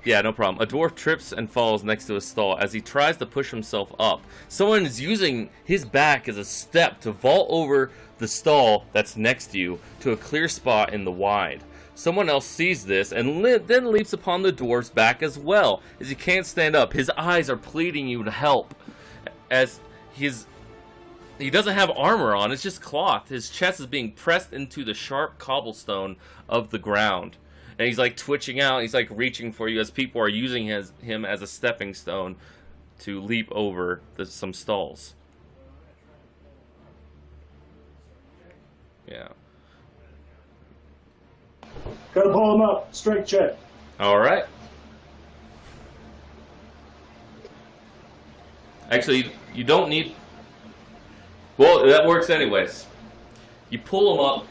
S1: Yeah, no problem. A dwarf trips and falls next to a stall as he tries to push himself up. Someone is using his back as a step to vault over the stall that's next to you to a clear spot in the wide. Someone else sees this and then leaps upon the dwarf's back as well, as he can't stand up. His eyes are pleading you to help, as he doesn't have armor on, it's just cloth. His chest is being pressed into the sharp cobblestone of the ground. And he's like twitching out, he's like reaching for you as people are using him as a stepping stone to leap over some stalls. Yeah.
S5: Gotta pull him up. Strength check.
S1: Alright. Actually, you don't need... Well, that works anyways. You pull him up.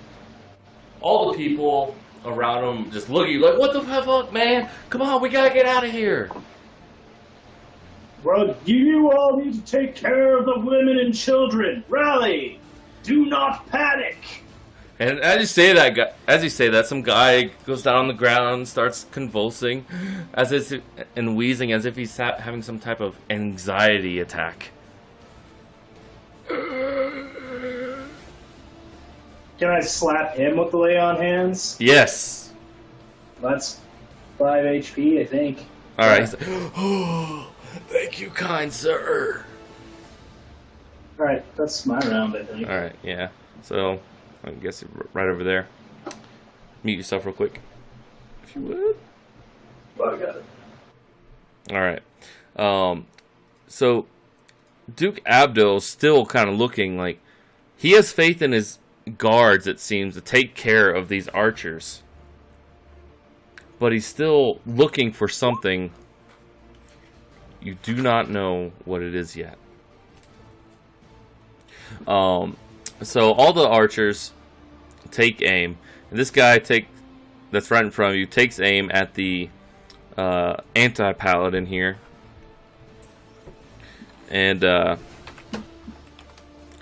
S1: All the people around him just look at you like, what the fuck, man? Come on, we gotta get out of here.
S5: Well, you all need to take care of the women and children. Rally! Do not panic!
S1: And as you say that, some guy goes down on the ground, starts convulsing, and wheezing as if he's having some type of anxiety attack.
S5: Can I slap him with the lay on hands?
S1: Yes.
S5: That's 5 HP, I think.
S1: All right. He's like, oh, thank you, kind sir.
S5: All right, that's my round, I think.
S1: All right. Yeah. So I guess right over there. Mute yourself real quick, if you would.
S5: Well, I got it.
S1: All right. So Duke Abdo's still kind of looking like he has faith in his guards, it seems, to take care of these archers. But he's still looking for something. You do not know what it is yet. So all the archers take aim. And this guy that's right in front of you takes aim at the anti-paladin here. And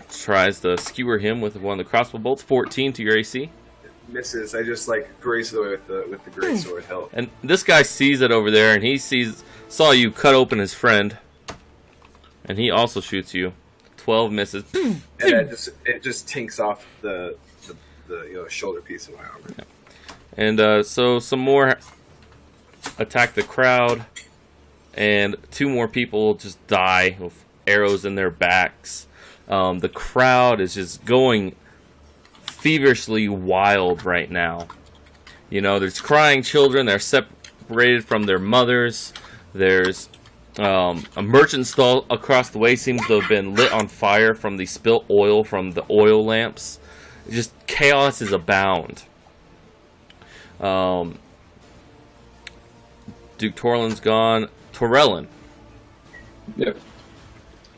S1: tries to skewer him with one of the crossbow bolts. 14 to your AC.
S4: Misses. I just like graze away with the great sword hilt.
S1: And this guy sees it over there, and he saw you cut open his friend, and he also shoots you. 12 misses.
S4: And it just tinks off the shoulder piece of my armor.
S1: Yeah. And so some more attack the crowd, and 2 more people just die with arrows in their backs. The crowd is just going feverishly wild right now. You know, there's crying children. They're separated from their mothers. There's a merchant stall across the way seems to have been lit on fire from the spilt oil from the oil lamps. Just chaos is abound. Duke Torlin's gone. Torellin,
S2: Yep.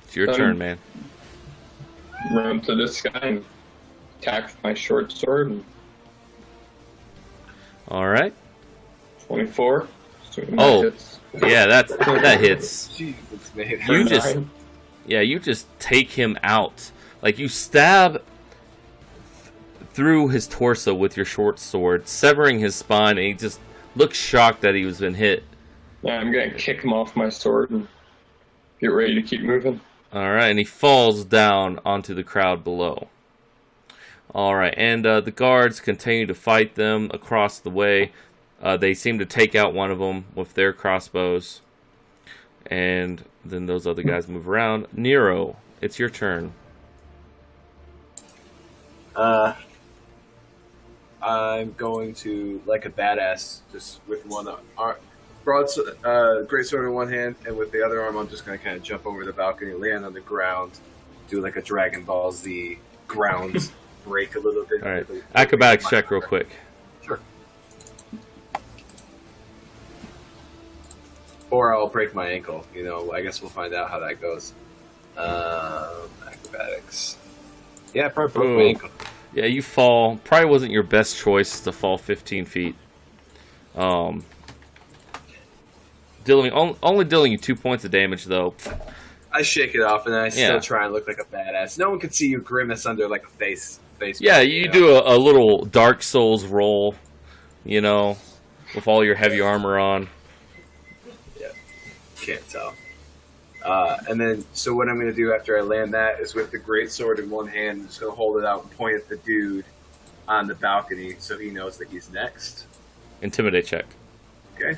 S1: it's your turn, man.
S2: Run up to this guy and attack with my short sword. And
S1: All right.
S2: 24. Assuming that
S1: Oh.
S2: hits.
S1: Yeah, that hits.
S4: Jesus, man.
S1: You just take him out. Like, you stab through his torso with your short sword, severing his spine, and he just looks shocked that he was been hit.
S2: Yeah, I'm gonna kick him off my sword and get ready to keep moving.
S1: Alright, and he falls down onto the crowd below. Alright, and the guards continue to fight them across the way. They seem to take out one of them with their crossbows. And then those other guys move around. Nero, it's your turn.
S4: I'm going to, like a badass, just with one great sword in one hand, and with the other arm, I'm just going to kind of jump over the balcony, land on the ground, do like a Dragon Ball Z ground break a little bit.
S1: All right, acrobatics check real quick.
S4: Sure. Or I'll break my ankle. You know, I guess we'll find out how that goes. Acrobatics. Yeah, I probably broke my ankle.
S1: Yeah, you fall. Probably wasn't your best choice to fall 15 feet. Only dealing you 2 points of damage, though.
S4: I shake it off, and then I still try and look like a badass. No one can see you grimace under like a face.
S1: Yeah, you do a little Dark Souls roll, you know, with all your heavy armor on.
S4: Yeah, can't tell. And then, so what I'm going to do after I land that is with the great sword in one hand, I'm just going to hold it out and point at the dude on the balcony so he knows that he's next.
S1: Intimidate check.
S4: Okay.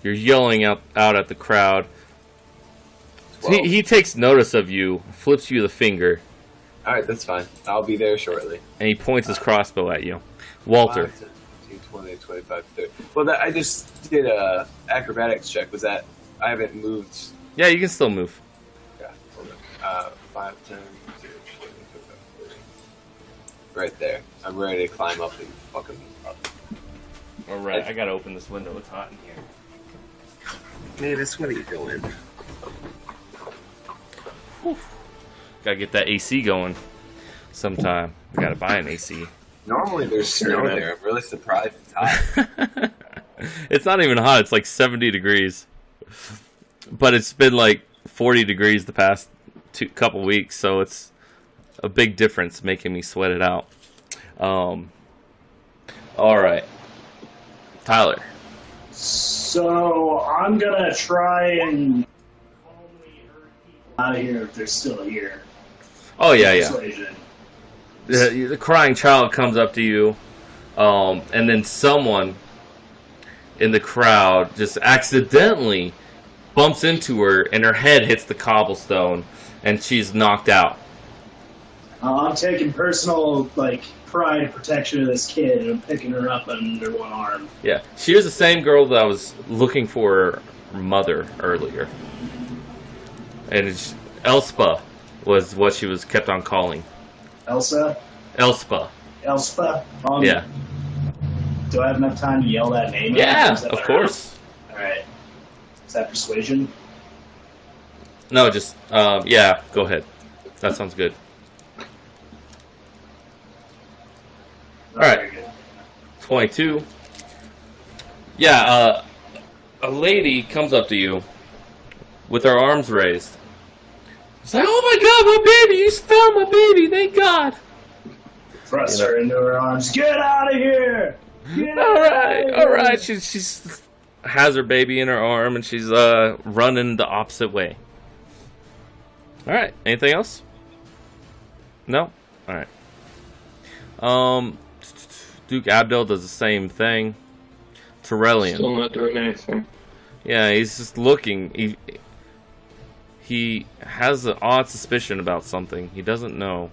S1: You're yelling out at the crowd. He takes notice of you, flips you the finger.
S4: Alright, that's fine. I'll be there shortly.
S1: And he points his crossbow at you. Walter.
S4: 5, 10, 15, 20, 25, 30. Well, I just did a acrobatics check. Was that... I haven't moved...
S1: Yeah, you can still move.
S4: Yeah, hold on. 5, 10, 20, 25, 30. Right there. I'm ready to climb up and fucking up.
S1: Alright, I gotta open this window. It's hot in here.
S4: Mavis, what are you doing?
S1: Whew. Gotta get that AC going sometime. We gotta buy an AC.
S4: Normally there's snow there. I'm really surprised it's hot.
S1: It's not even hot. It's like 70 degrees. But it's been like 40 degrees the past couple weeks, so it's a big difference making me sweat it out. Alright. Tyler.
S5: So I'm gonna try and only hurt people out of here if they're still here.
S1: Oh, yeah, yeah.
S5: Persuasion.
S1: the crying child comes up to you, and then someone in the crowd just accidentally bumps into her, and her head hits the cobblestone, and she's knocked out.
S5: I'm taking personal pride and protection of this kid, and I'm picking her up under one arm.
S1: Yeah, she was the same girl that was looking for her mother earlier, and Elspa was what she was kept on calling.
S5: Elsa?
S1: Elspa.
S5: Elspa?
S1: Yeah.
S5: Do I have enough time to yell that name?
S1: Yeah, of course.
S5: Alright. Is that persuasion?
S1: No, just, yeah, go ahead. That sounds good. Alright.
S5: Very good.
S1: 22. Yeah, a lady comes up to you with her arms raised. It's like, oh my god, my baby! You found my baby! Thank God!
S5: Thrust her into her arms. Get out of here!
S1: Alright. She's has her baby in her arm and she's running the opposite way. Alright, anything else? No? Alright. Duke Abdel does the same thing. Tyrellian.
S2: Still not doing anything.
S1: Yeah, he's just looking. He has an odd suspicion about something. He doesn't know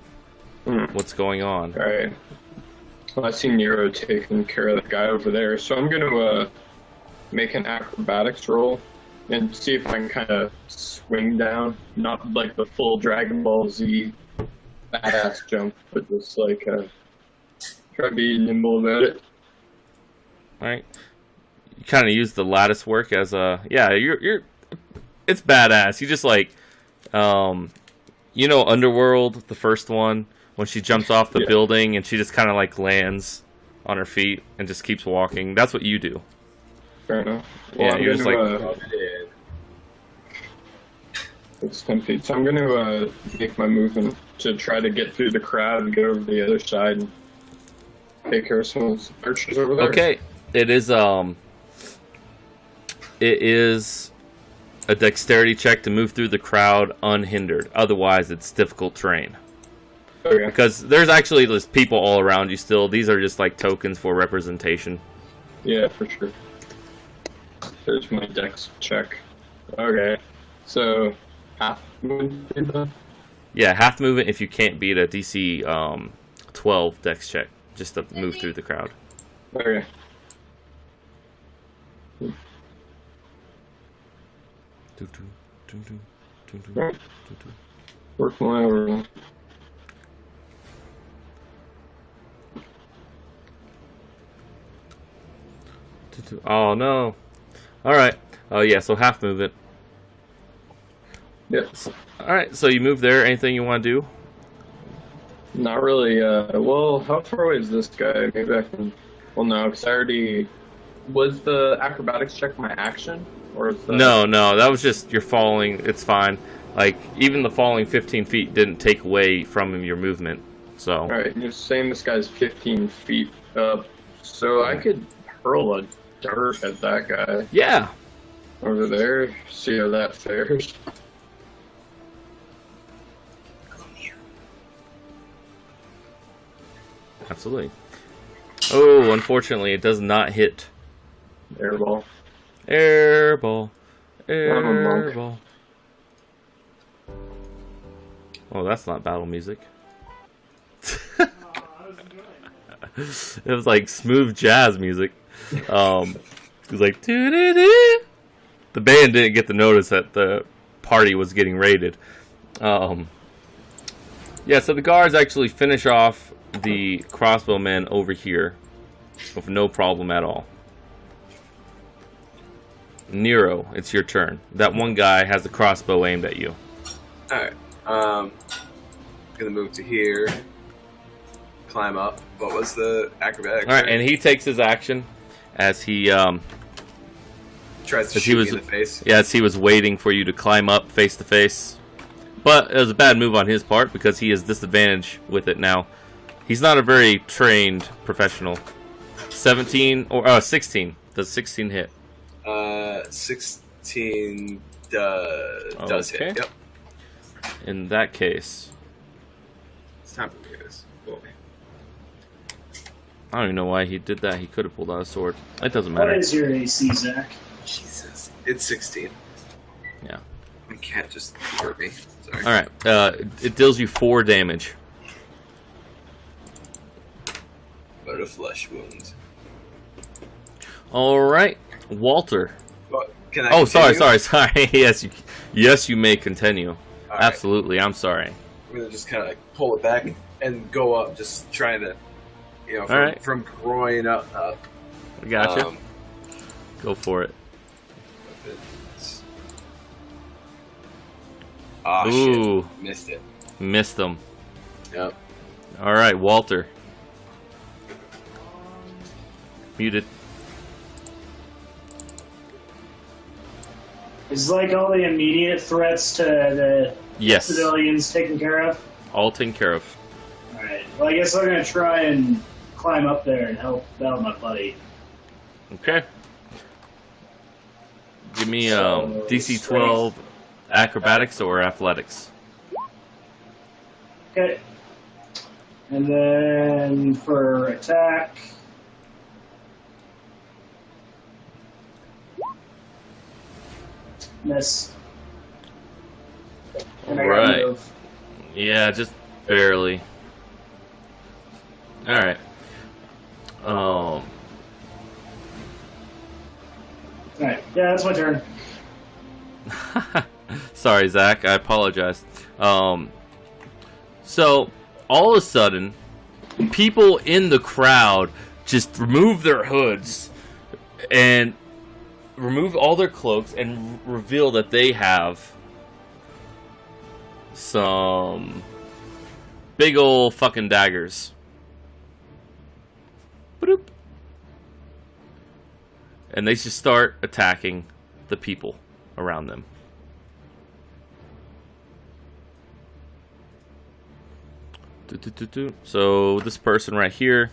S1: what's going on.
S2: Alright. Well, I see Nero taking care of the guy over there, so I'm going to make an acrobatics roll and see if I can kind of swing down. Not like the full Dragon Ball Z badass jump, but just like try to be nimble about it.
S1: Alright. You kind of use the lattice work as a... Yeah, you're... It's badass. You just like... you know Underworld, the first one? When she jumps off the building and she just kind of like lands on her feet and just keeps walking. That's what you do.
S2: Fair enough.
S1: Yeah,
S2: Well,
S1: you're just
S2: it's 10 feet, so I'm going to make my movement to try to get through the crowd and get over to the other side and take care of some of those archers over there.
S1: Okay, it is a dexterity check to move through the crowd unhindered. Otherwise, it's difficult terrain.
S2: Okay.
S1: Because there's actually just people all around you still. These are just like tokens for representation.
S2: Yeah, for sure. There's my dex check. Okay, so half movement.
S1: Yeah, half movement if you can't beat a DC 12 dex check, just to move through the crowd.
S2: Okay. Work my way over.
S1: Oh no. Alright. Oh yeah, so half movement.
S2: Yep.
S1: Alright, so you move there. Anything you want to do?
S2: Not really. Well, how far away is this guy? Maybe I can. Well, no, because I already. Was the acrobatics check my action? Or is that...
S1: No, that was just you're falling. It's fine. Like, even the falling 15 feet didn't take away from your movement. So.
S2: Alright, you're saying this guy's 15 feet up. So I could hurl a dart at that guy.
S1: Yeah.
S2: Over there. See how that fares.
S1: Absolutely. Oh, unfortunately, it does not hit.
S2: Airball.
S1: Airball.
S2: I'm a monk.
S1: Airball. Oh, that's not battle music. It was like smooth jazz music. It was like doo-doo-doo. The band didn't get the notice that the party was getting raided. Yeah, so the guards actually finish off the crossbowmen over here with no problem at all. Nero, it's your turn. That one guy has a crossbow aimed at you.
S4: Alright. Gonna move to here. Climb up. What was the acrobatic?
S1: Alright, and he takes his action as he
S4: tries to
S1: as
S4: shoot
S1: he was,
S4: me in the face.
S1: yeah, as he was waiting for you to climb up face to face. But it was a bad move on his part because he has disadvantage with it now. He's not a very trained professional. 17 or 16. Does 16 hit?
S4: 16 does
S1: Okay.
S4: hit. Yep.
S1: In that case,
S4: It's time for me to go
S1: I don't even know why he did that. He could have pulled out a sword. It doesn't
S5: What
S1: matter.
S5: is your AC, Zach?
S4: Jesus. It's 16.
S1: Yeah.
S4: My cat just hurt me. Sorry.
S1: All right. It deals you 4 damage.
S4: But a flesh wound.
S1: All right, Walter.
S4: But can I
S1: Oh, sorry. Yes, you may continue.
S4: All right.
S1: Absolutely. I'm sorry.
S4: I'm gonna just kind of like pull it back and go up, just trying to,
S1: All right.
S4: from groin up.
S1: I gotcha. Go for it.
S4: Oh
S1: Ooh.
S4: shit! Missed it.
S1: Missed them.
S4: Yep.
S1: All right, Walter. Muted.
S5: Is like all the immediate threats to the
S1: Yes.
S5: civilians taken care of?
S1: All taken care of.
S5: Alright. Well, I guess I'm gonna try and climb up there and help out my buddy.
S1: Okay. Give me
S5: So,
S1: DC 12 acrobatics or athletics.
S5: Okay. And then for attack. Miss. And I got
S1: Right.
S5: move.
S1: Yeah, just barely. All right.
S5: Alright. Yeah, that's my turn.
S1: Sorry, Zach. I apologize. So all of a sudden, people in the crowd just remove their hoods and remove all their cloaks and reveal that they have some big ol' fucking daggers. Boop. And they just start attacking the people around them. So this person right here.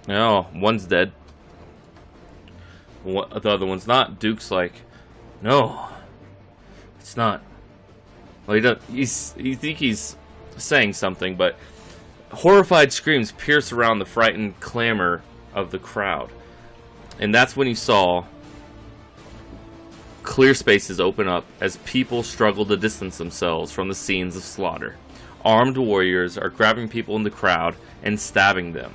S1: Oh, one's dead. The other one's not. Duke's like, no, it's not. Well, he think he's saying something, but horrified screams pierce around the frightened clamor of the crowd. And that's when he saw clear spaces open up as people struggle to distance themselves from the scenes of slaughter. Armed warriors are grabbing people in the crowd and stabbing them.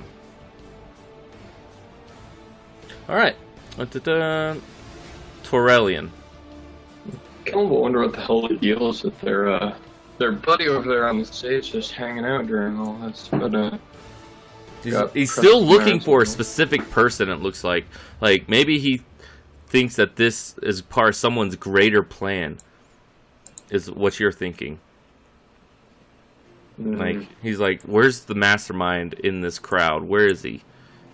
S1: Alright. Torellian.
S2: Kind of wonder what the hell the deal is with their buddy over there on the stage just hanging out during all this. But
S1: He's still looking for a specific person, it looks like. Like, maybe he thinks that this is part of someone's greater plan, is what you're thinking. Like, he's like, where's the mastermind in this crowd? Where is he?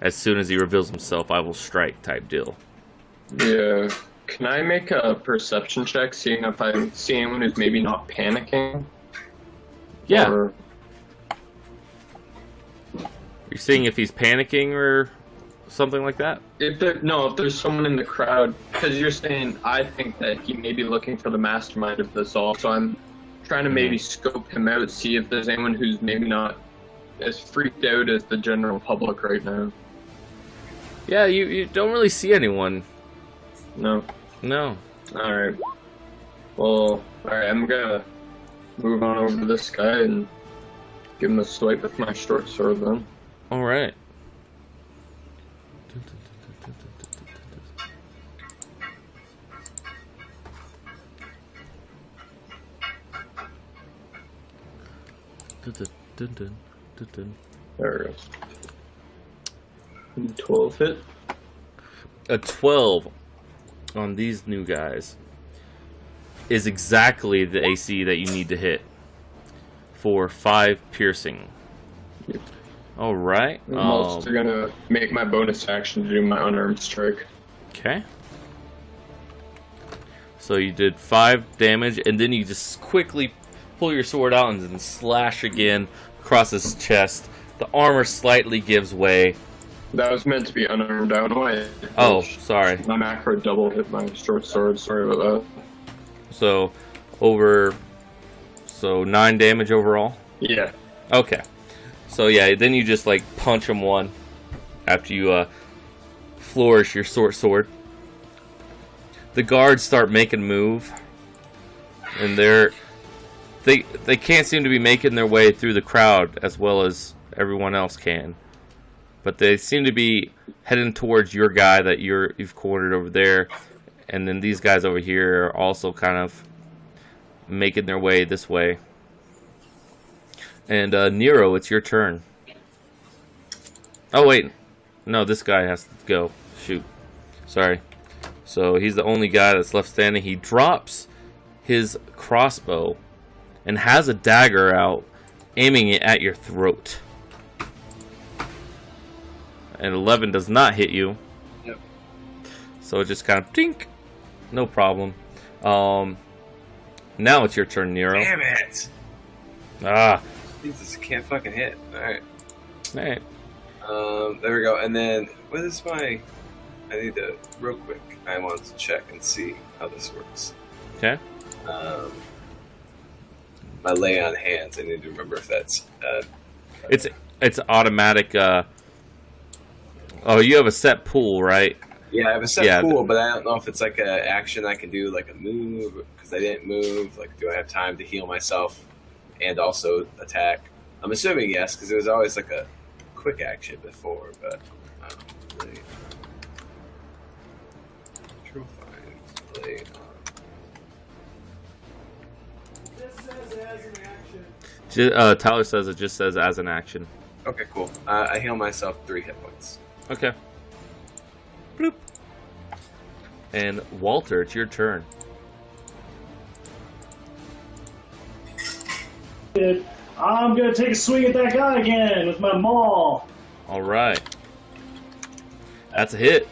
S1: As soon as he reveals himself, I will strike type deal.
S2: Yeah. Can I make a perception check, seeing if I see anyone who's maybe not panicking?
S1: Yeah.
S2: Or...
S1: You're seeing if he's panicking or something like that?
S2: If there's someone in the crowd, because you're saying I think that he may be looking for the mastermind of this all, so I'm trying to maybe scope him out, see if there's anyone who's maybe not as freaked out as the general public right now.
S1: Yeah, you don't really see anyone.
S2: No.
S1: No.
S2: Alright. Well, alright, I'm gonna move on over to this guy and give him a swipe with my short sword then.
S1: Alright.
S2: There it goes. 12 hit.
S1: A 12 on these new guys is exactly the AC that you need to hit for 5 piercing.
S2: Yep.
S1: Alright.
S2: I'm also gonna make my bonus action to do my unarmed strike.
S1: Okay. So you did 5 damage, and then you just quickly pull your sword out and then slash again across his chest. The armor slightly gives way.
S2: That was meant to be unarmed. I don't know why.
S1: Oh, sorry.
S2: My macro double hit my short sword. Sorry about that.
S1: So, over, so 9 damage overall.
S2: Yeah.
S1: Okay. So yeah, then you just like punch him one after you flourish your short sword. The guards start making move, and they can't seem to be making their way through the crowd as well as everyone else can. But they seem to be heading towards your guy that you've cornered over there, and then these guys over here are also kind of making their way this way. And Nero, it's your turn. Oh wait, no, this guy has to go. Shoot, sorry. So he's the only guy that's left standing. He drops his crossbow and has a dagger out, aiming it at your throat. And 11 does not hit you.
S4: Yep.
S1: So it just kind of tink. No problem. Now it's your turn, Nero.
S4: Damn it!
S1: Ah.
S4: Jesus, can't fucking hit. Alright.
S1: Hey.
S4: There we go. And then, what is my... I need to, real quick, I want to check and see how this works.
S1: Okay.
S4: My lay on hands, I need to remember if that's...
S1: It's automatic. Oh, you have a set pool, right?
S4: Yeah, I have a set pool, but I don't know if it's like an action I can do, like a move, because I didn't move. Like, do I have time to heal myself and also attack? I'm assuming yes, because it was always like a quick action before, but really. Control find, play on.
S1: Tyler says it just says as an action.
S4: Okay, cool. I heal myself 3 hit points.
S1: Okay. Bloop. And Walter, it's your turn.
S5: I'm gonna take a swing at that guy again with my maul.
S1: All right. That's a hit.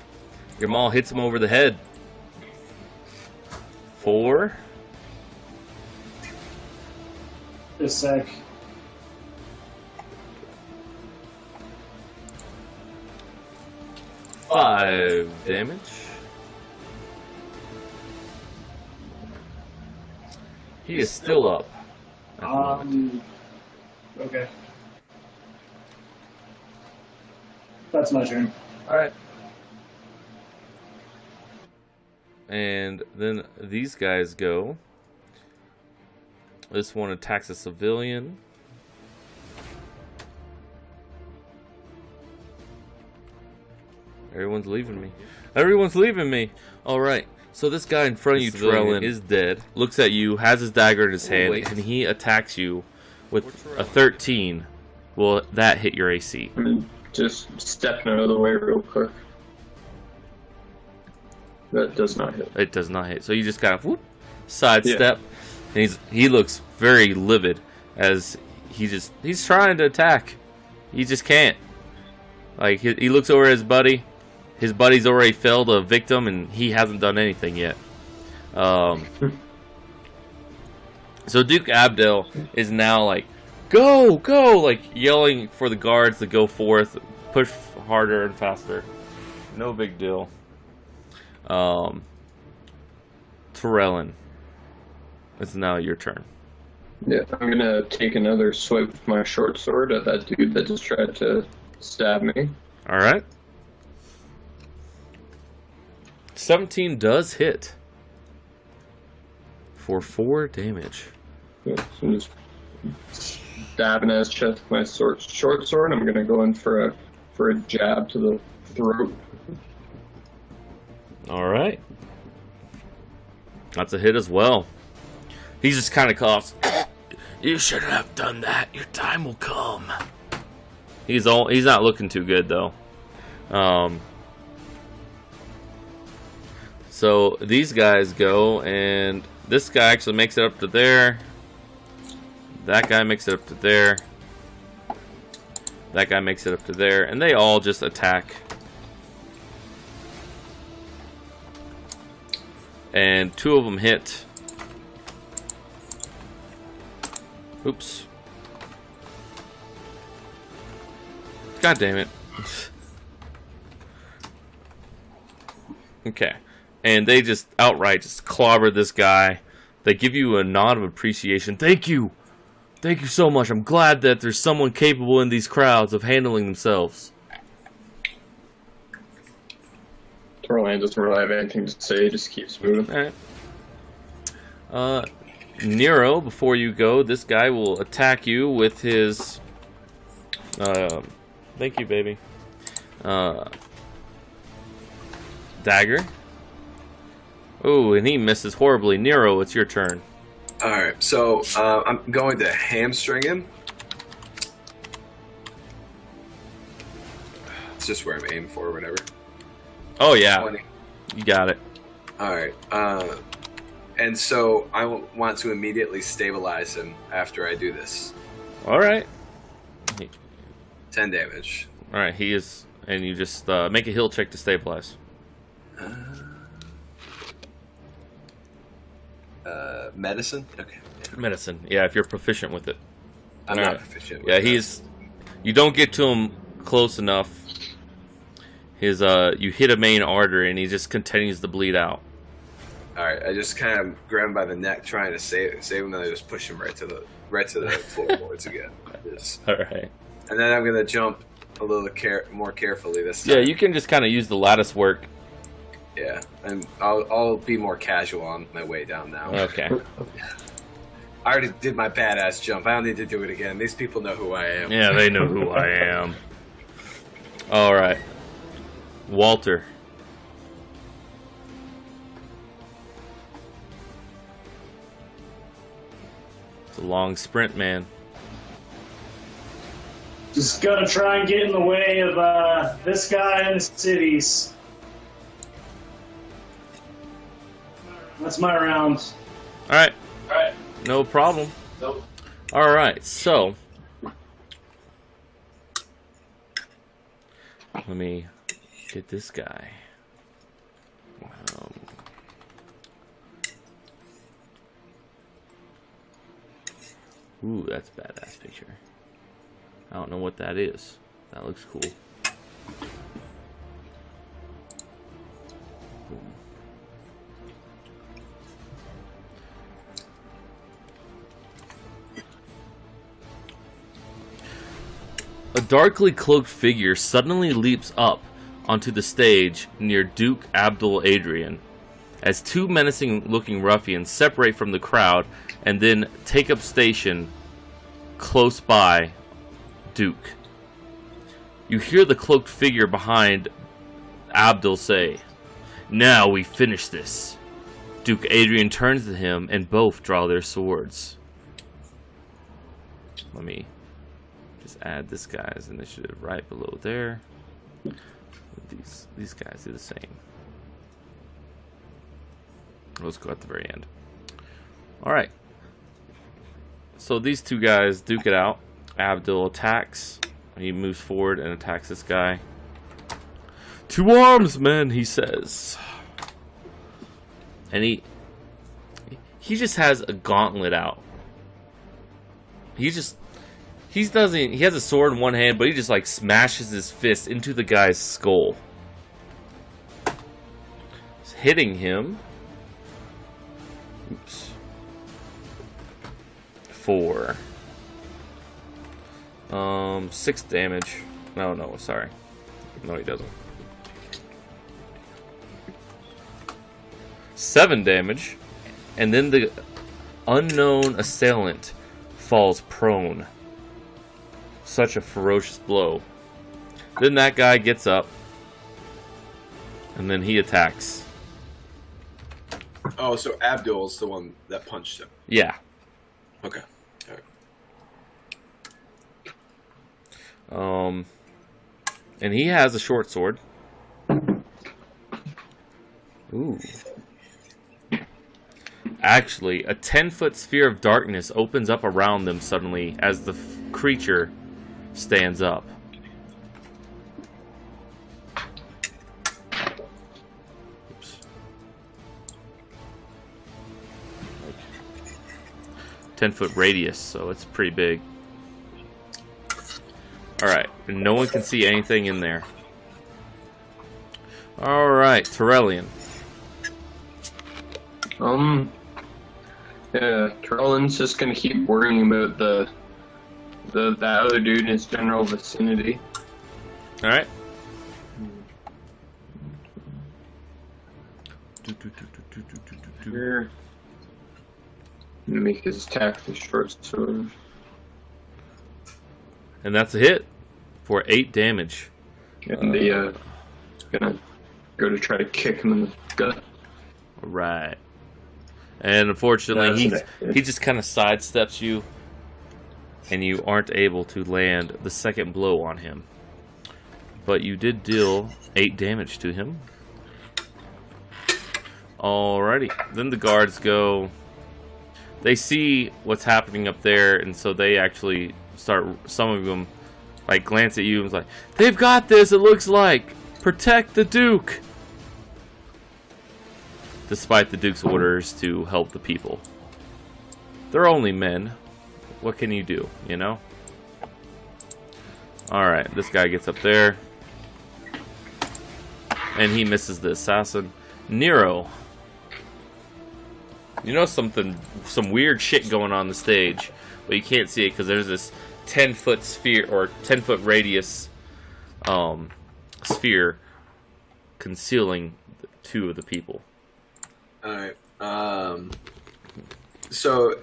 S1: Your maul hits him over the head. 4.
S5: Just a sec.
S1: 5 damage. He is still up.
S5: Okay. That's my turn.
S1: Alright. And then these guys go. This one attacks a civilian. Everyone's leaving me. Everyone's leaving me. Alright. So this guy in front of you, Trellin, is dead. Looks at you, has his dagger in his hand, and he attacks you with a 13. Will that hit your AC?
S2: Just stepping out of the way real quick. That does not hit.
S1: It does not hit. So you just kind of whoop, sidestep, and he looks very livid as he's trying to attack. He just can't. Like he looks over at his buddy. His buddy's already felled a victim, and he hasn't done anything yet. So Duke Abdel is now like, go, go, like yelling for the guards to go forth, push harder and faster. No big deal. Torellin, it's now your turn.
S2: Yeah, I'm gonna take another swipe with my short sword at that dude that just tried to stab me.
S1: All right. 17 does hit for 4 damage.
S2: Yeah, so I'm just stabbing at his chest with my short sword. I'm gonna go in for a jab to the throat.
S1: All right. That's a hit as well. He just kind of coughs. You shouldn't have done that. Your time will come. He's not looking too good though. So these guys go, and this guy actually makes it up to there. That guy makes it up to there. That guy makes it up to there, and they all just attack. And 2 of them hit. Oops. God damn it. Okay. And they just outright just clobbered this guy. They give you a nod of appreciation. Thank you. Thank you so much. I'm glad that there's someone capable in these crowds of handling themselves.
S2: Torland doesn't really have anything to say, he just keeps moving.
S1: Alright. Nero, before you go, this guy will attack you with his... thank you, baby. Dagger. Ooh, and he misses horribly. Nero, it's your turn.
S4: Alright, so I'm going to hamstring him. It's just where I'm aiming for or whatever.
S1: Oh, yeah.
S4: 20.
S1: You got it.
S4: Alright, and so I want to immediately stabilize him after I do this.
S1: Alright.
S4: 10 damage.
S1: Alright, he is... And you just make a heal check to stabilize.
S4: Medicine? Okay.
S1: Medicine. Yeah, if you're proficient with it.
S4: I'm
S1: All
S4: not
S1: right.
S4: proficient with
S1: Yeah,
S4: that.
S1: he's... You don't get to him close enough. His you hit a main artery and he just continues to bleed out.
S4: Alright, I just kind of grab him by the neck trying to save him, and I just push him right to the floorboards again. Just.
S1: Alright.
S4: And then I'm gonna jump a little more carefully this time.
S1: Yeah, you can just kind of use the lattice work.
S4: Yeah, and I'll be more casual on my way down now.
S1: Okay.
S4: I already did my badass jump. I don't need to do it again. These people know who I am.
S1: Yeah, they know who I am. Alright. Walter. It's a long sprint, man.
S5: Just gonna try and get in the way of this guy in the cities. That's my round.
S1: Alright.
S5: Alright.
S1: No problem.
S5: Nope.
S1: Alright, so... Let me get this guy. Ooh, that's a badass picture. I don't know what that is. That looks cool. Boom. A darkly cloaked figure suddenly leaps up onto the stage near Duke Abdul Adrian, as two menacing-looking ruffians separate from the crowd and then take up station close by Duke. You hear the cloaked figure behind Abdul say, "Now we finish this." Duke Adrian turns to him and both draw their swords. Let me just add this guy's initiative right below there. These guys do the same. Let's go at the very end. Alright. So these two guys duke it out. Abdul attacks. He moves forward and attacks this guy. "To arms, men," he says. And he just has a gauntlet out. He has a sword in one hand, but he just like smashes his fist into the guy's skull. He's hitting him. Oops. 4. 6 damage. No, sorry. No, he doesn't. 7 damage. And then the unknown assailant falls prone. Such a ferocious blow. Then that guy gets up. And then he attacks.
S4: Oh, so Abdul's the one that punched him.
S1: Yeah.
S4: Okay.
S1: And he has a short sword. Ooh. Actually, a 10-foot sphere of darkness opens up around them suddenly as the creature stands up. Oops. 10-foot radius, so it's pretty big. Alright, and no one can see anything in there. Alright, Torellian.
S2: Yeah, Trollin's just gonna keep worrying about that other dude in his general vicinity.
S1: All right.
S2: Here. Make his attack the short sword.
S1: And that's a hit for 8 damage.
S2: And the gonna go to try to kick him in the gut.
S1: All right. And unfortunately, he just kind of sidesteps you, and you aren't able to land the second blow on him. But you did deal 8 damage to him. Alrighty. Then the guards go. They see what's happening up there, and so they actually start. Some of them, like, glance at you and is like, "They've got this. It looks like protect the Duke." Despite the Duke's orders to help the people, they're only men. What can you do? You know. All right. This guy gets up there, and he misses the assassin. Nero. You know some weird shit going on the stage, but you can't see it because there's this 10-foot sphere or 10-foot radius sphere concealing 2 of the people.
S4: All right. So,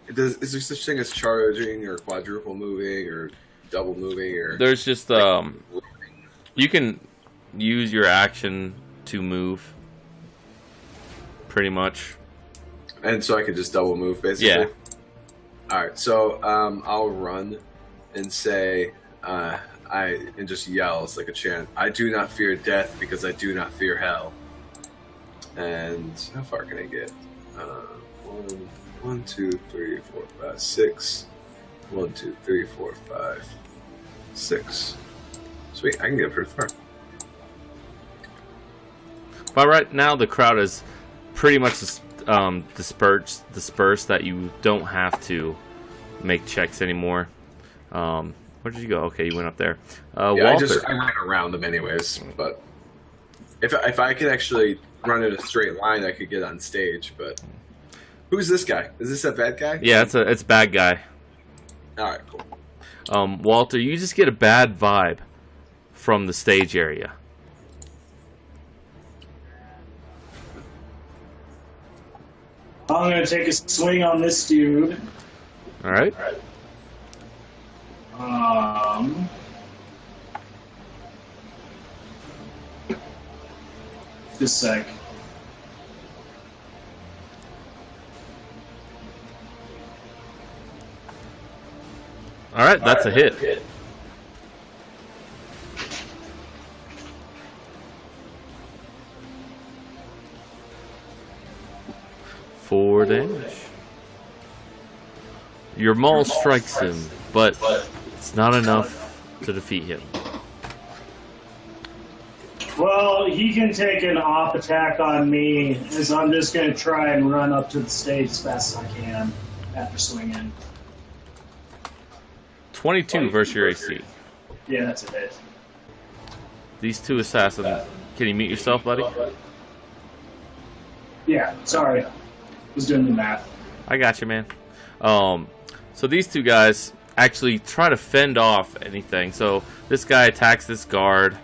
S4: is there such thing as charging or quadruple moving or double moving or?
S1: There's just you can use your action to move, pretty much.
S4: And so I could just double move, basically?
S1: Yeah.
S4: Alright, so I'll run and say, and just yell, it's like a chant, I do not fear death because I do not fear hell. And how far can I get? 1, 2, 3, 4, 5, 6. 1, 2, 3, 4, 5, 6. Sweet, I can get pretty far.
S1: But right now the crowd is pretty much dispersed that you don't have to make checks anymore. Where did you go? Okay, you went up there.
S4: Yeah,
S1: Walter.
S4: I ran around them anyways, but if I could actually run in a straight line, I could get on stage, but who's this guy? Is this a bad guy?
S1: Yeah, it's a bad guy.
S4: Alright, cool.
S1: Walter, you just get a bad vibe from the stage area.
S5: I'm gonna take a swing on this dude.
S1: All right.
S5: Just a sec.
S1: All right, that's a hit. Four damage. Your maul strikes him, but it's not enough to defeat him.
S5: Well, he can take an off attack on me, as I'm just going to try and run up to the stage as fast as I can after swinging.
S1: 22 versus your AC.
S5: Yeah, that's a hit.
S1: These 2 assassins. Can you mute yourself, buddy?
S5: Yeah, sorry. Was doing the math.
S1: I got you, man. So these 2 guys actually try to fend off anything. So this guy attacks this guard.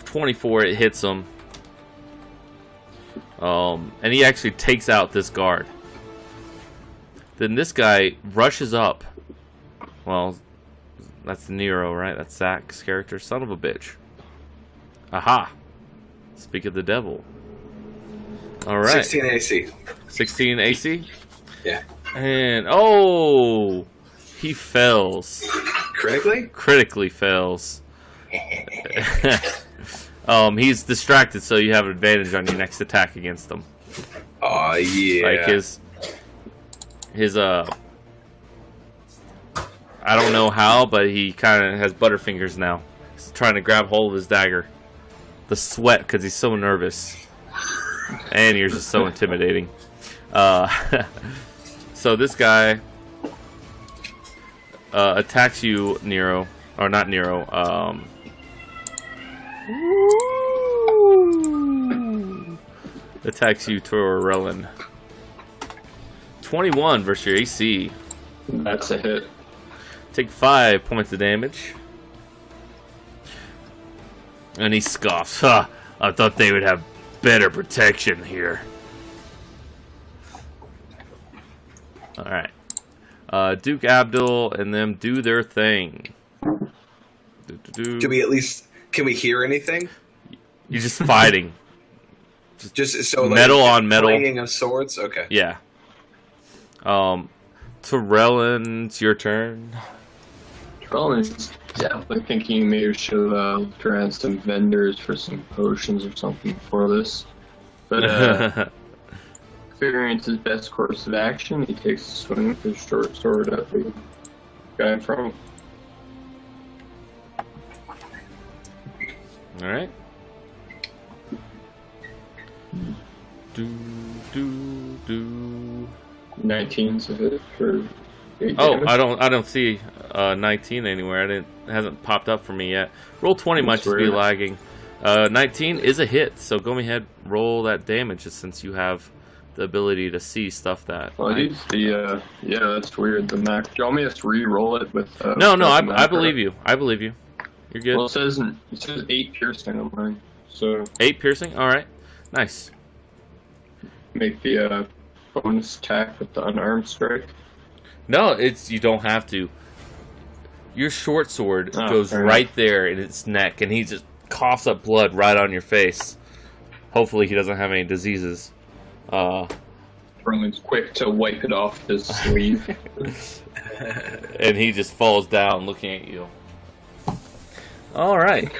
S1: 24, it hits him. And he actually takes out this guard. Then this guy rushes up. Well, that's Nero, right? That's Zach's character. Son of a bitch. Aha. Speak of the devil. All right.
S4: 16 AC.
S1: 16 AC?
S4: Yeah.
S1: And, oh! He fails.
S4: Critically?
S1: Critically fails. He's distracted, so you have an advantage on your next attack against him.
S4: Oh yeah.
S1: Like his I don't know how, but he kind of has butterfingers now. He's trying to grab hold of his dagger. The sweat, because he's so nervous. And you're just so intimidating. So this guy attacks you, Nero. Or not Nero. attacks you, Torellen. 21 versus your AC.
S2: That's a hit.
S1: Take 5 points of damage. And he scoffs. Ha! I thought they would have better protection here. Alright. Duke Abdul and them do their thing.
S4: Can we at least... Can we hear anything?
S1: You're just fighting.
S4: Just so
S1: metal
S4: like,
S1: on metal.
S4: Clanging of swords? Okay.
S1: Yeah. Torellen, it's your turn.
S2: Trellman's definitely thinking maybe we should look around some vendors for some potions or something for this. But figuring it's his best course of action, he takes a swing with his short sword at the guy in front of him.
S1: Alright. Do.
S2: 19's a hit for 8
S1: Oh,
S2: damage.
S1: I don't see 19 anywhere. It hasn't popped up for me yet. Roll 20 might
S2: That's
S1: just be
S2: weird.
S1: lagging. 19 is a hit, so go ahead, roll that damage since you have the ability to see stuff that.
S2: Well, I use the, yeah, that's weird, the mac. Do you want me to just re-roll it with,
S1: No,
S2: with the
S1: I
S2: mac,
S1: believe
S2: or-
S1: you. I believe you. You're good.
S2: Well, it says 8 piercing on mine, so
S1: 8 piercing? Alright. Nice.
S2: make the, bonus attack with the unarmed strike.
S1: No, you don't have to. Your short sword
S2: Oh,
S1: goes
S2: fair
S1: right there in its neck, and he just coughs up blood right on your face. Hopefully he doesn't have any diseases.
S2: Merlin's quick to wipe it off his sleeve.
S1: And he just falls down looking at you. Alright.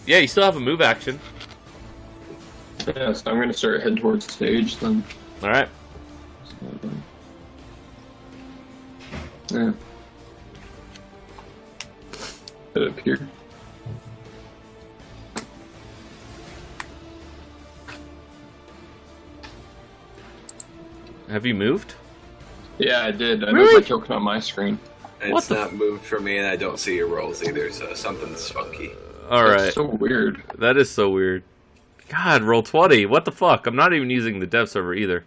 S1: Yeah, you still have a move action.
S2: Yeah, so I'm gonna start heading towards the stage then.
S1: Alright.
S2: Yeah. Head up here.
S1: Have you moved?
S2: Yeah, I did. I
S1: Really?
S2: moved my token on my screen.
S1: What
S4: It's
S1: the
S4: not moved for me, and I don't see your rolls either, so something's funky.
S1: Alright.
S2: That's so weird.
S1: That is so weird. God, roll 20. What the fuck? I'm not even using the dev server either.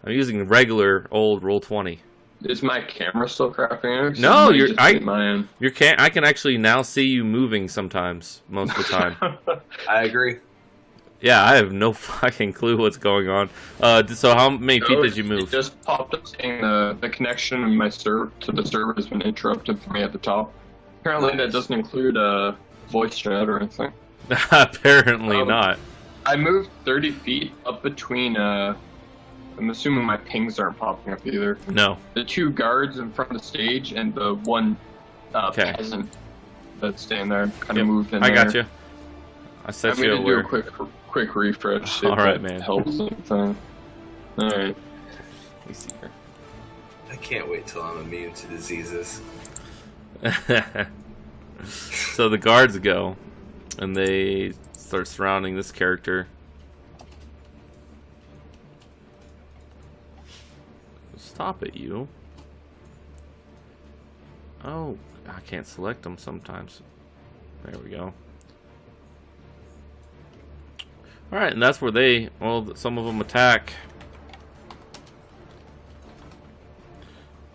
S1: I'm using regular old roll 20.
S2: Is my camera still crapping out?
S1: No,
S2: Somebody
S1: you're-
S2: just
S1: I-
S2: hit mine.
S1: I can actually now see you moving sometimes, most of the time.
S4: I agree.
S1: Yeah, I have no fucking clue what's going on. So how many feet did you
S2: It
S1: move?
S2: just popped up saying the connection in my to the server has been interrupted for me at the top. Apparently that doesn't include voice chat or anything.
S1: Apparently
S2: Um,
S1: not.
S2: I moved 30 feet up between, I'm assuming my pings aren't popping up either.
S1: No.
S2: The 2 guards in front of the stage and the 1
S1: Okay.
S2: peasant that's staying there kind
S1: Yep,
S2: of moved in
S1: I
S2: there.
S1: got you. I
S2: I'm
S1: set you
S2: gonna do a
S1: aware.
S2: quick refresh. See if
S1: Alright,
S2: that
S1: man.
S2: helps anything. Alright.
S1: Let me see here.
S4: I can't wait till I'm immune to diseases.
S1: So the guards go, and they start surrounding this character. Stop it, you. Oh, I can't select them sometimes. There we go. Alright, and that's where some of them attack.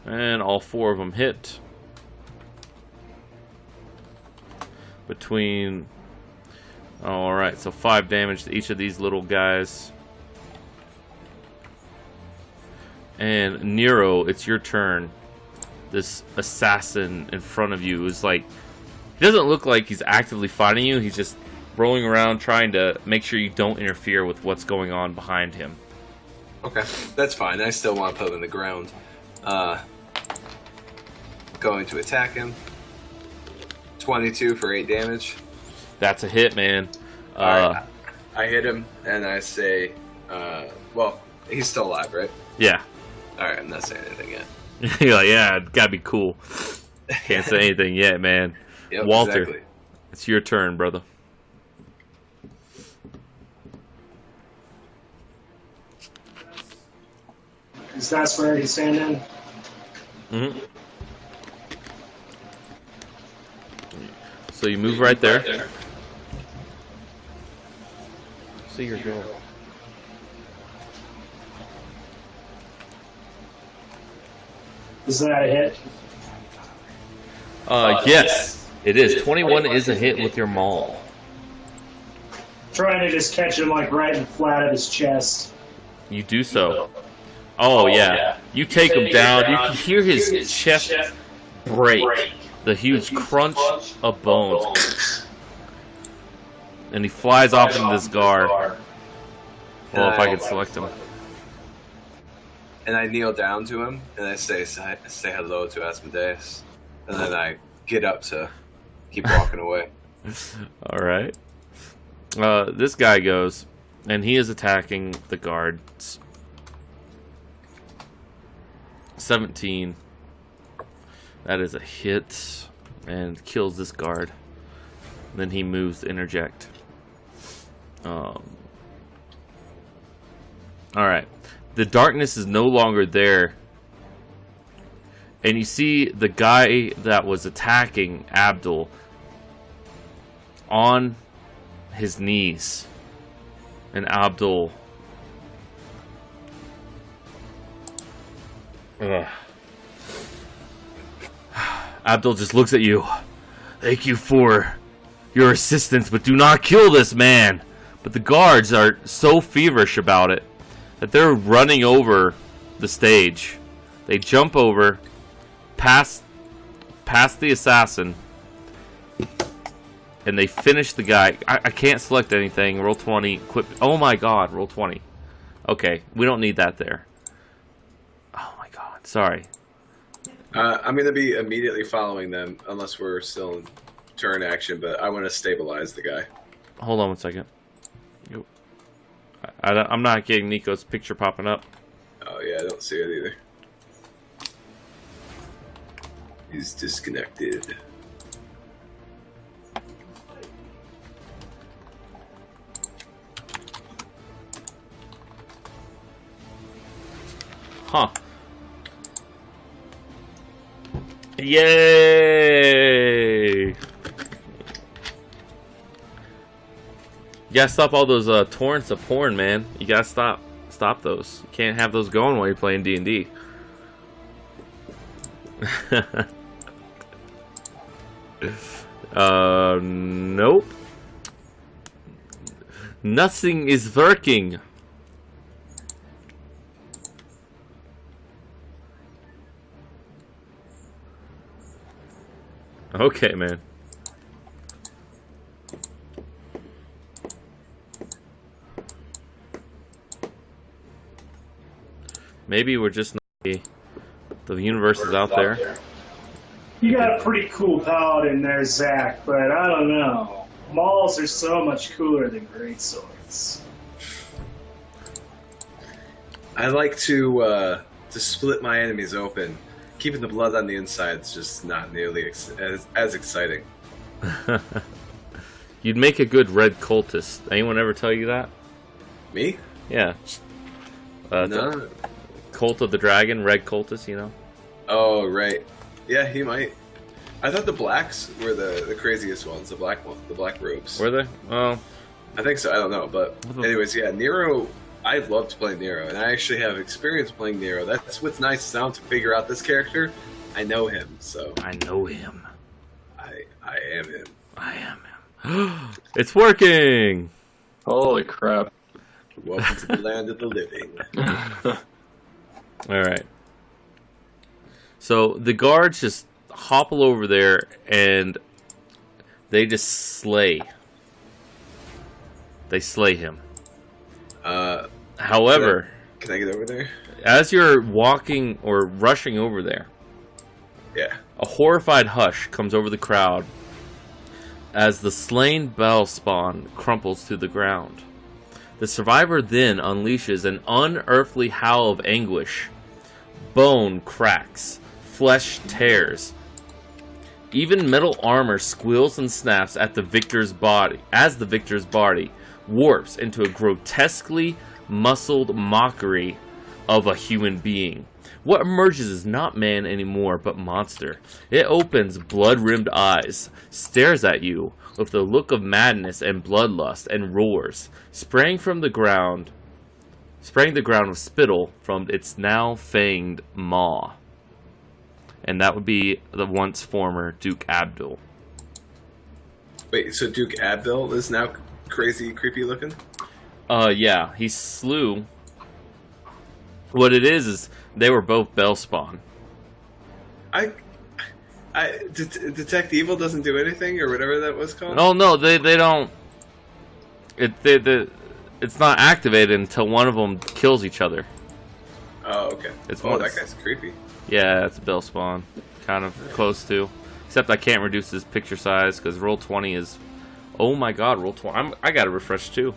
S1: And all 4 of them hit. Alright, so 5 damage to each of these little guys. And Nero, it's your turn. This assassin in front of you is like... He doesn't look like he's actively fighting you. He's just rolling around trying to make sure you don't interfere with what's going on behind him.
S4: Okay, that's fine. I still want to put him in the ground. Going to attack him. 22 for 8 damage.
S1: That's a hit, man.
S4: Alright, I hit him, and I say, well, he's still alive, right?
S1: Yeah.
S4: Alright, I'm not saying anything yet.
S1: You're like, yeah, it gotta be cool. Can't say anything yet, man.
S4: Yep,
S1: Walter,
S4: exactly.
S1: it's your turn, brother.
S5: Is that where he's standing?
S1: Mm-hmm. So you move right there. see your goal.
S5: Is that a hit?
S1: Yes, it is. 21 is a hit with your maul.
S5: Trying to just catch him like right in the flat of his chest.
S1: You do so. Oh yeah, you take him down. You can hear his chest break. The huge crunch of bones. And he flies off into this guard. Well, if I could select him.
S4: And I kneel down to him, and I say hello to Asmodeus. And then I get up to keep walking away.
S1: Alright. This guy goes, and he is attacking the guards. 17. That is a hit, and kills this guard. Then he moves to interject. Alright. The darkness is no longer there. And you see the guy that was attacking Abdul on his knees. And Abdul... Abdul just looks at you. Thank you for your assistance, but do not kill this man. But the guards are so feverish about it that they're running over the stage. They jump over, past the assassin, and they finish the guy. I can't select anything. Roll 20. Equip. Oh my god, roll 20. Okay, we don't need that there. Oh my god, sorry.
S4: I'm going to be immediately following them, unless we're still in turn action, but I want to stabilize the guy.
S1: Hold on one second. I'm not getting Nico's picture popping up.
S4: Oh yeah, I don't see it either. He's disconnected.
S1: Huh. Yay! You gotta stop all those torrents of porn, man. You gotta stop those. You can't have those going while you're playing D&D. Nope. Nothing is working. Okay, man. Maybe we're just not the universe is out there.
S5: You got a pretty cool paladin there, Zach, but I don't know. Mauls are so much cooler than greatswords.
S4: I like to split my enemies open. Keeping the blood on the inside is just not nearly as exciting.
S1: You'd make a good red cultist. Anyone ever tell you that?
S4: Me?
S1: Yeah.
S4: No.
S1: Cult of the Dragon, red cultist, you know?
S4: Oh, right. Yeah, he might. I thought the blacks were the craziest ones, the black robes.
S1: Were they? Oh.
S4: I think so, I don't know. But anyways, yeah, Nero, I loved playing Nero, and I actually have experience playing Nero. That's what's nice now to figure out this character. I know him, so.
S1: I know him.
S4: I am him.
S1: I am him. It's working!
S2: Holy crap.
S4: Welcome to the land of the living.
S1: Alright. So the guards just hobble over there and they just slay. They slay him. However,
S4: can I get over there?
S1: As you're walking or rushing over there,
S4: yeah,
S1: a horrified hush comes over the crowd as the slain bell spawn crumples to the ground. The survivor then unleashes an unearthly howl of anguish. Bone cracks, flesh tears. Even metal armor squeals and snaps at the victor's body as the victor's body warps into a grotesquely muscled mockery of a human being. What emerges is not man anymore, but monster. It opens blood-rimmed eyes, stares at you with the look of madness and bloodlust, and roars, spraying the ground with spittle from its now fanged maw. And that would be the once former Duke Abdul.
S4: Wait, so Duke Abdul is now crazy, creepy looking?
S1: Yeah, he slew. What it is they were both Bellspawn.
S4: Detect Evil doesn't do anything, or whatever that was called?
S1: Oh no, they don't. It's not activated until one of them kills each other.
S4: Oh, okay.
S1: It's
S4: that
S1: once.
S4: guy's creepy.
S1: Yeah, it's Bellspawn. Kind of close to. Except I can't reduce his picture size because roll 20 is. Oh my god, roll 20. I gotta refresh too.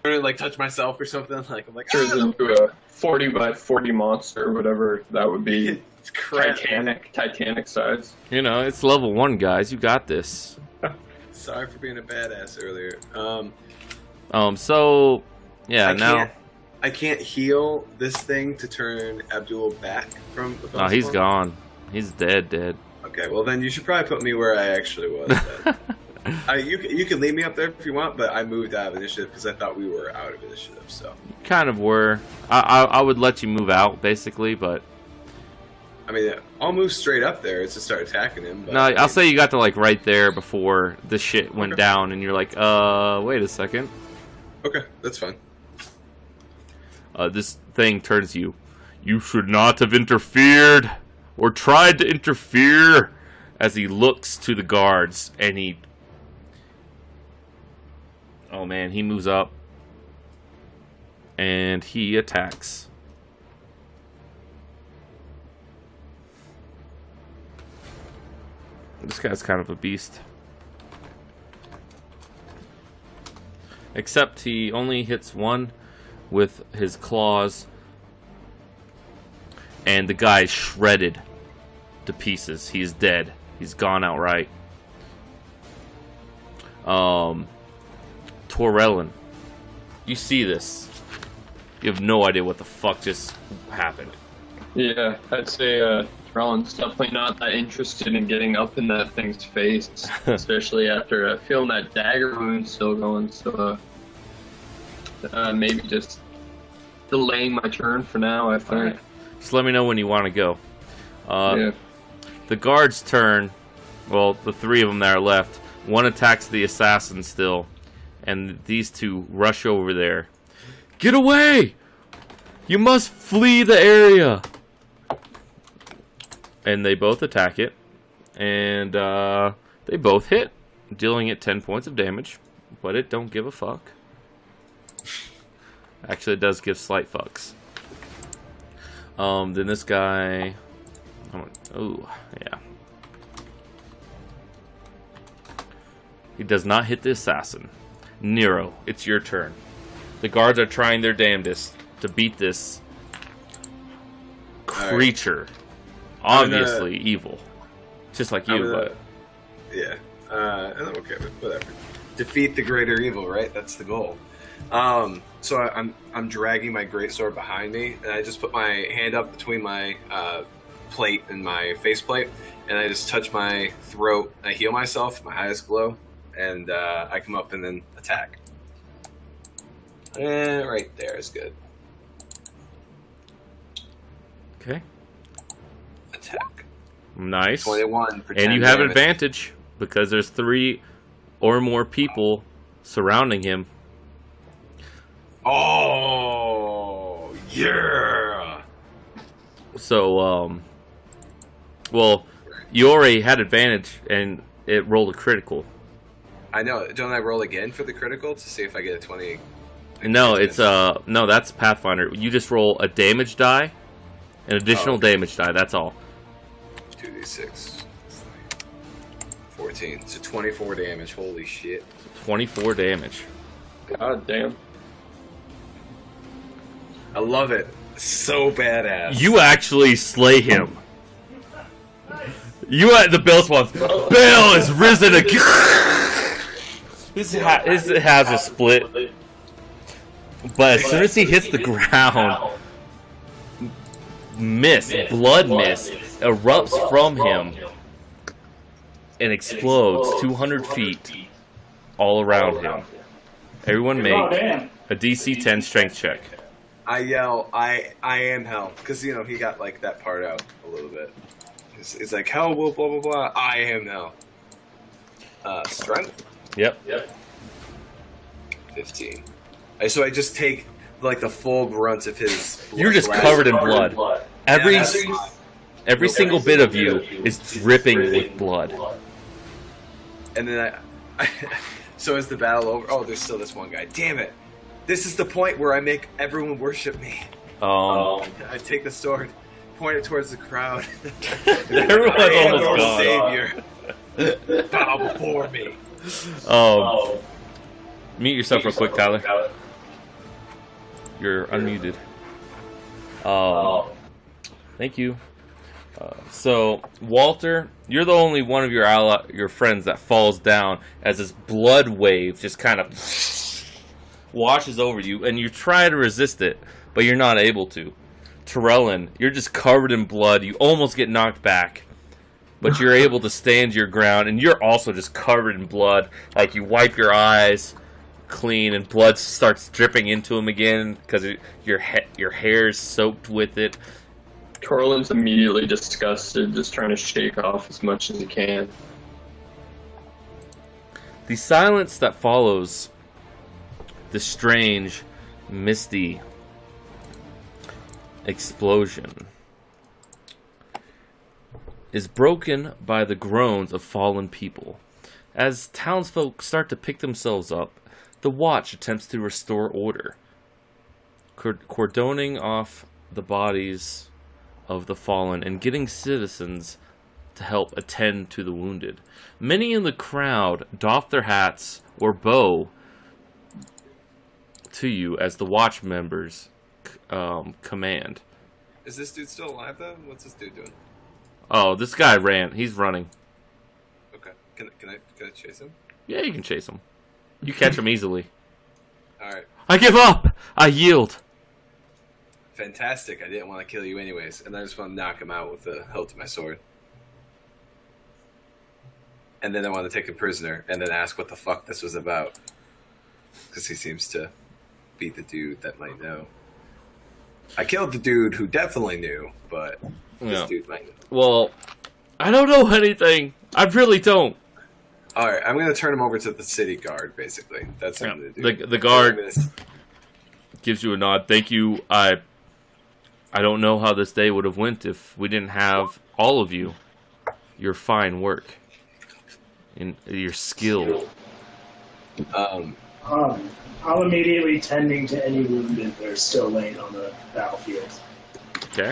S4: I'm gonna like touch myself or something. Like I'm like
S2: Turns into a 40 by 40 monster, or whatever that would be.
S4: It's crap.
S2: Titanic size.
S1: You know, it's level 1, guys. You got this.
S4: Sorry for being a badass earlier.
S1: So yeah, now.
S4: I can't heal this thing to turn Abdul back from the
S1: Oh, he's
S4: Bellspawn?
S1: gone. He's dead.
S4: Okay, well then you should probably put me where I actually was. You can leave me up there if you want, but I moved out of initiative because I thought we were out of initiative. So
S1: Kind of were. I would let you move out basically, but
S4: I mean, I'll move straight up there to start attacking him. But,
S1: no, I'll say you got to like right there before the shit went down, and you're like, wait a second.
S4: Okay, that's fine.
S1: This thing turns you. You should not have interfered or tried to interfere. As he looks to the guards, and he. Oh man, he moves up. And he attacks. This guy's kind of a beast. Except he only hits one with his claws. And the guy's shredded to pieces. He's dead. He's gone outright. Torellin, you see this. You have no idea what the fuck just happened.
S2: Yeah, I'd say Rollins definitely not that interested in getting up in that thing's face, especially after feeling that dagger wound still going. So maybe just delaying my turn for now, I think.
S1: Alright. Just let me know when you want to go.
S2: Yeah.
S1: The guards turn. Well, the three of them that are left. One attacks the assassin still. And these two rush over there. Get away! You must flee the area! And they both attack it. And they both hit. Dealing it 10 points of damage. But it don't give a fuck. Actually, it does give slight fucks. Then this guy... Oh, yeah. He does not hit the assassin. Nero, it's your turn. The guards are trying their damnedest to beat this creature. Obviously evil. Just like you, but...
S4: Yeah. And I'm okay with whatever. Defeat the greater evil, right? That's the goal. So I'm dragging my greatsword behind me, and I just put my hand up between my plate and my faceplate, and I just touch my throat. I heal myself, my eyes glow, and I come up and then attack. And right there is good.
S1: Okay.
S4: Attack.
S1: Nice.
S4: 21 for 10
S1: And you have
S4: damage.
S1: advantage because there's 3 or more people surrounding him.
S4: Oh, yeah.
S1: So, well, you already had advantage and it rolled a critical.
S4: I know. Don't I roll again for the critical to see if I get a 20?
S1: No, it's no, that's Pathfinder. You just roll a damage die, an additional damage die. That's all.
S4: 2d6. 14. So 24 damage. Holy shit.
S1: 24 damage.
S2: God damn.
S4: I love it. So badass.
S1: You actually slay him. You at the Bellspawn. Bell is risen again. His has a split. But as soon as he hits the ground, blood mist erupts from him and explodes 200 feet all around him. Everyone make a DC 10 strength check.
S4: I yell, I am hell, because he got like that part out a little bit. It's like hell will blah blah blah. I am hell. Strength.
S1: Yep.
S4: 15. So I just take like the full brunt of his.
S1: You're just covered in blood. Every single bit of you is dripping with blood.
S4: And then so is the battle over? Oh, there's still this one guy. Damn it! This is the point where I make everyone worship me. I take the sword, point it towards the crowd.
S1: Everyone's almost gone.
S4: Savior. Bow before me.
S1: Mute yourself real quick, Tyler. You're unmuted. Thank you. So, Walter, you're the only one of your friends that falls down as this blood wave just kind of washes over you, and you try to resist it, but you're not able to. Terrellin, you're just covered in blood. You almost get knocked back, but you're able to stand your ground, and you're also just covered in blood. Like, you wipe your eyes clean, and blood starts dripping into them again because your hair is soaked with it.
S2: Torlin's immediately disgusted, just trying to shake off as much as he can.
S1: The silence that follows the strange, misty explosion is broken by the groans of fallen people. As townsfolk start to pick themselves up, the Watch attempts to restore order, cordoning off the bodies of the fallen and getting citizens to help attend to the wounded. Many in the crowd doff their hats or bow to you as the Watch members command.
S4: Is this dude still alive though? What's this dude doing?
S1: Oh, this guy ran. He's running.
S4: Okay. Can I chase him?
S1: Yeah, you can chase him. You catch him easily.
S4: Alright.
S1: I give up! I yield!
S4: Fantastic. I didn't want to kill you anyways, and I just want to knock him out with the hilt of my sword. And then I want to take him prisoner, and then ask what the fuck this was about. Because he seems to be the dude that might know. I killed the dude who definitely knew, but this dude might know.
S1: Well, I don't know anything. I really don't.
S4: Alright, I'm going to turn him over to the city guard, basically. That's what I'm going to do.
S1: The guard gives you a nod. Thank you. I don't know how this day would have went if we didn't have all of you. Your fine work. And your skill.
S5: I'm immediately tending to any wounded that are still laying on the battlefield.
S1: Okay.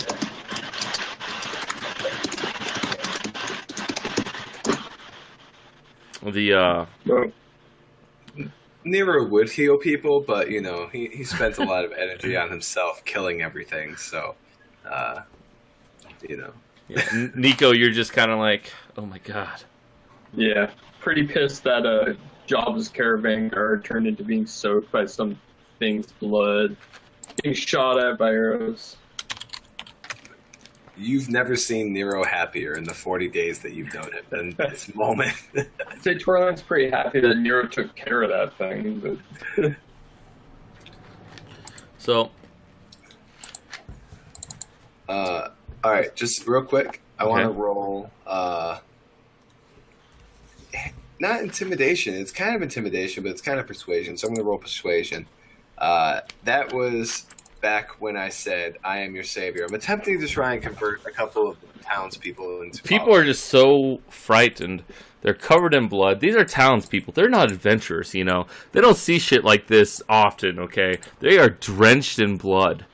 S4: Nero would heal people, but, he spent a lot of energy on himself killing everything, so,
S1: Yeah. Nico, you're just kind of like, oh my god.
S2: Yeah, pretty pissed that Job's caravan guard turned into being soaked by some thing's blood, getting shot at by arrows.
S4: You've never seen Nero happier in the 40 days that you've known him than this moment.
S2: I'd say Torlin's pretty happy that Nero took care of that thing. But
S1: So.
S4: Alright, just real quick, I want to roll, not intimidation, it's kind of intimidation, but it's kind of persuasion, so I'm going to roll persuasion. That was back when I said, I am your savior. I'm attempting to try and convert a couple of townspeople into
S1: People are just so frightened. They're covered in blood. These are townspeople. They're not adventurers, They don't see shit like this often, okay? They are drenched in blood.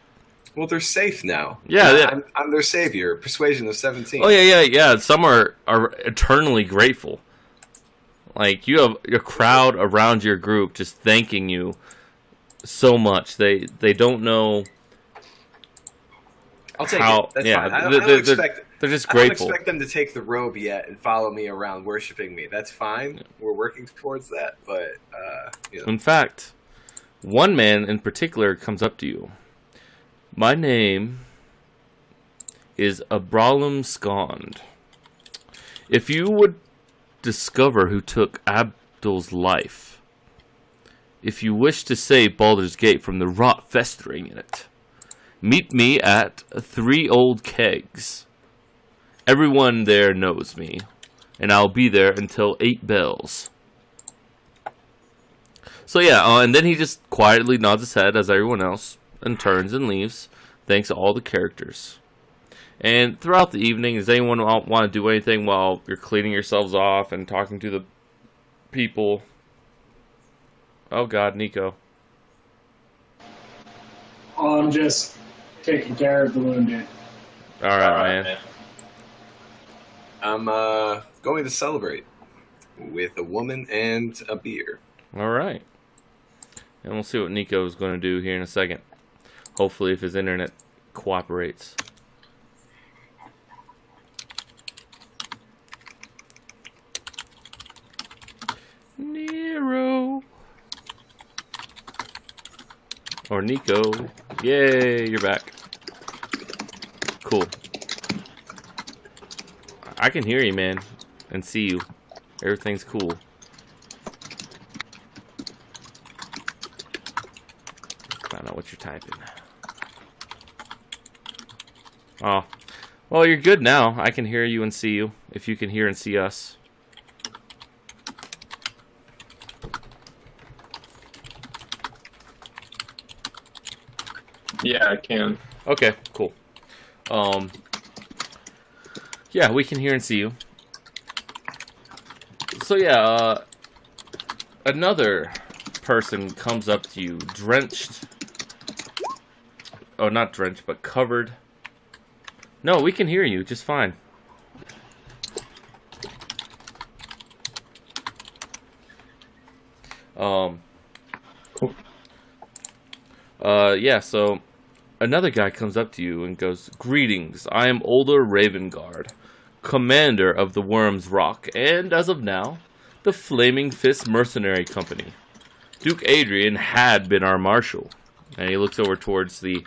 S4: Well, they're safe now.
S1: Yeah.
S4: I'm their savior. Persuasion of 17.
S1: Oh, yeah. Some are eternally grateful. Like, you have a crowd around your group just thanking you so much. They don't know.
S4: I'll take it. That's fine. I don't expect.
S1: They're just grateful.
S4: I don't expect them to take the robe yet and follow me around worshiping me. That's fine. Yeah. We're working towards that, but
S1: In fact, One man in particular comes up to you. My name is Abralam Skond. If you would discover who took Abdul's life, if you wish to save Baldur's Gate from the rot festering in it, meet me at 3 Old Kegs. Everyone there knows me, and I'll be there until 8 bells. So yeah, and then he just quietly nods his head as everyone else, and turns and leaves, thanks to all the characters. And throughout the evening, does anyone want to do anything while you're cleaning yourselves off and talking to the people? Oh god, Nico.
S5: I'm just taking care of the wounded.
S1: Alright, man.
S4: I'm going to celebrate with a woman and a beer.
S1: Alright. And we'll see what Nico's going to do here in a second. Hopefully if his internet cooperates. Nero. Or Nico. Yay, you're back. Cool. I can hear you, man. And see you. Everything's cool. Find out what you're typing. Oh. Well, you're good now. I can hear you and see you. If you can hear and see us.
S2: Yeah, I can.
S1: Okay, cool. Yeah, we can hear and see you. So yeah, another person comes up to you, drenched. Oh, not drenched, but covered. No, we can hear you just fine. Yeah, so another guy comes up to you and goes, "Greetings, I am Older Ravengard, commander of the Worm's Rock, and as of now, the Flaming Fist Mercenary Company. Duke Adrian had been our marshal." And he looks over towards the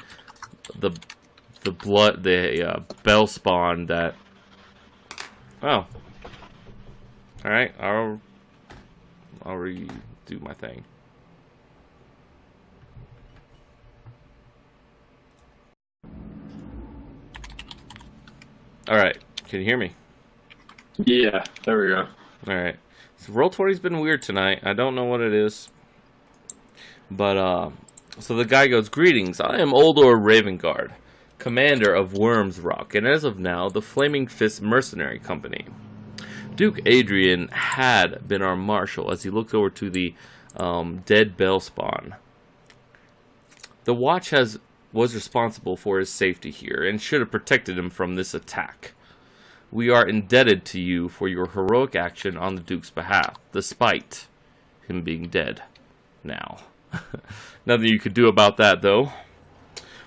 S1: bell spawn that. Oh. All right, I'll redo my thing. Alright, can you hear me?
S2: Yeah, there we go.
S1: Alright. So Roll20's been weird tonight. I don't know what it is. But, so the guy goes, "Greetings, I am Oldor Ravengard, commander of Worm's Rock, and as of now, the Flaming Fist Mercenary Company. Duke Adrian had been our marshal," as he looks over to the dead bell spawn. "The Watch was responsible for his safety here, and should have protected him from this attack. We are indebted to you for your heroic action on the Duke's behalf, despite him being dead now. Nothing you could do about that, though.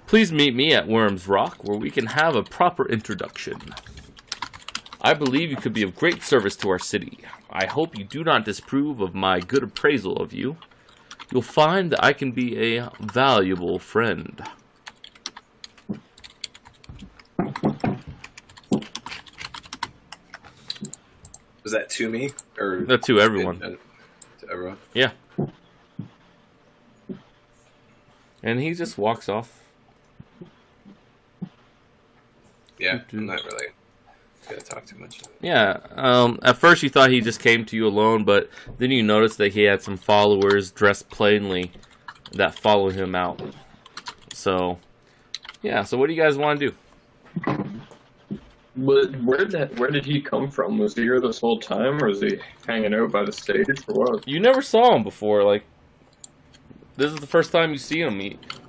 S1: Please meet me at Worm's Rock, where we can have a proper introduction. I believe you could be of great service to our city. I hope you do not disapprove of my good appraisal of you. You'll find that I can be a valuable friend."
S4: Was that to me? Or
S1: To everyone.
S4: To everyone?
S1: Yeah. And he just walks off.
S4: Yeah, I'm not really gonna talk too much.
S1: Yeah, at first you thought he just came to you alone, but then you noticed that he had some followers dressed plainly that follow him out. So, yeah, so what do you guys want to do?
S2: Where did he come from? Was he here this whole time, or was he hanging out by the stage, or what?
S1: You never saw him before, like, this is the first time you see him.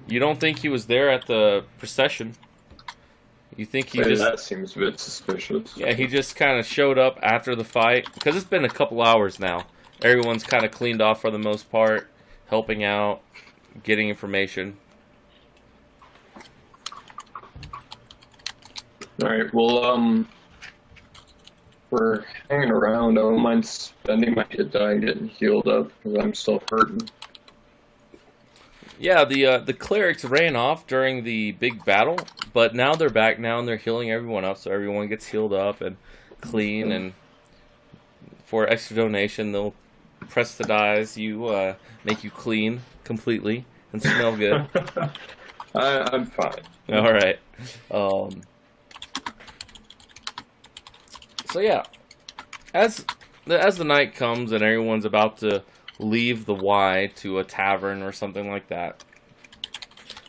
S1: You don't think he was there at the procession. You think he just...
S2: That seems a bit suspicious.
S1: Yeah, he just kind of showed up after the fight, because it's been a couple hours now. Everyone's kind of cleaned off for the most part, helping out, getting information.
S2: Alright, well, we're hanging around. I don't mind spending my hit die and getting healed up, because I'm still hurting.
S1: Yeah, the clerics ran off during the big battle, but now they're back now and they're healing everyone up, so everyone gets healed up and clean. And for extra donation, they'll press the dies, make you clean completely and smell good.
S2: I'm fine.
S1: All right. So yeah, as the night comes and everyone's about to leave the Y to a tavern or something like that,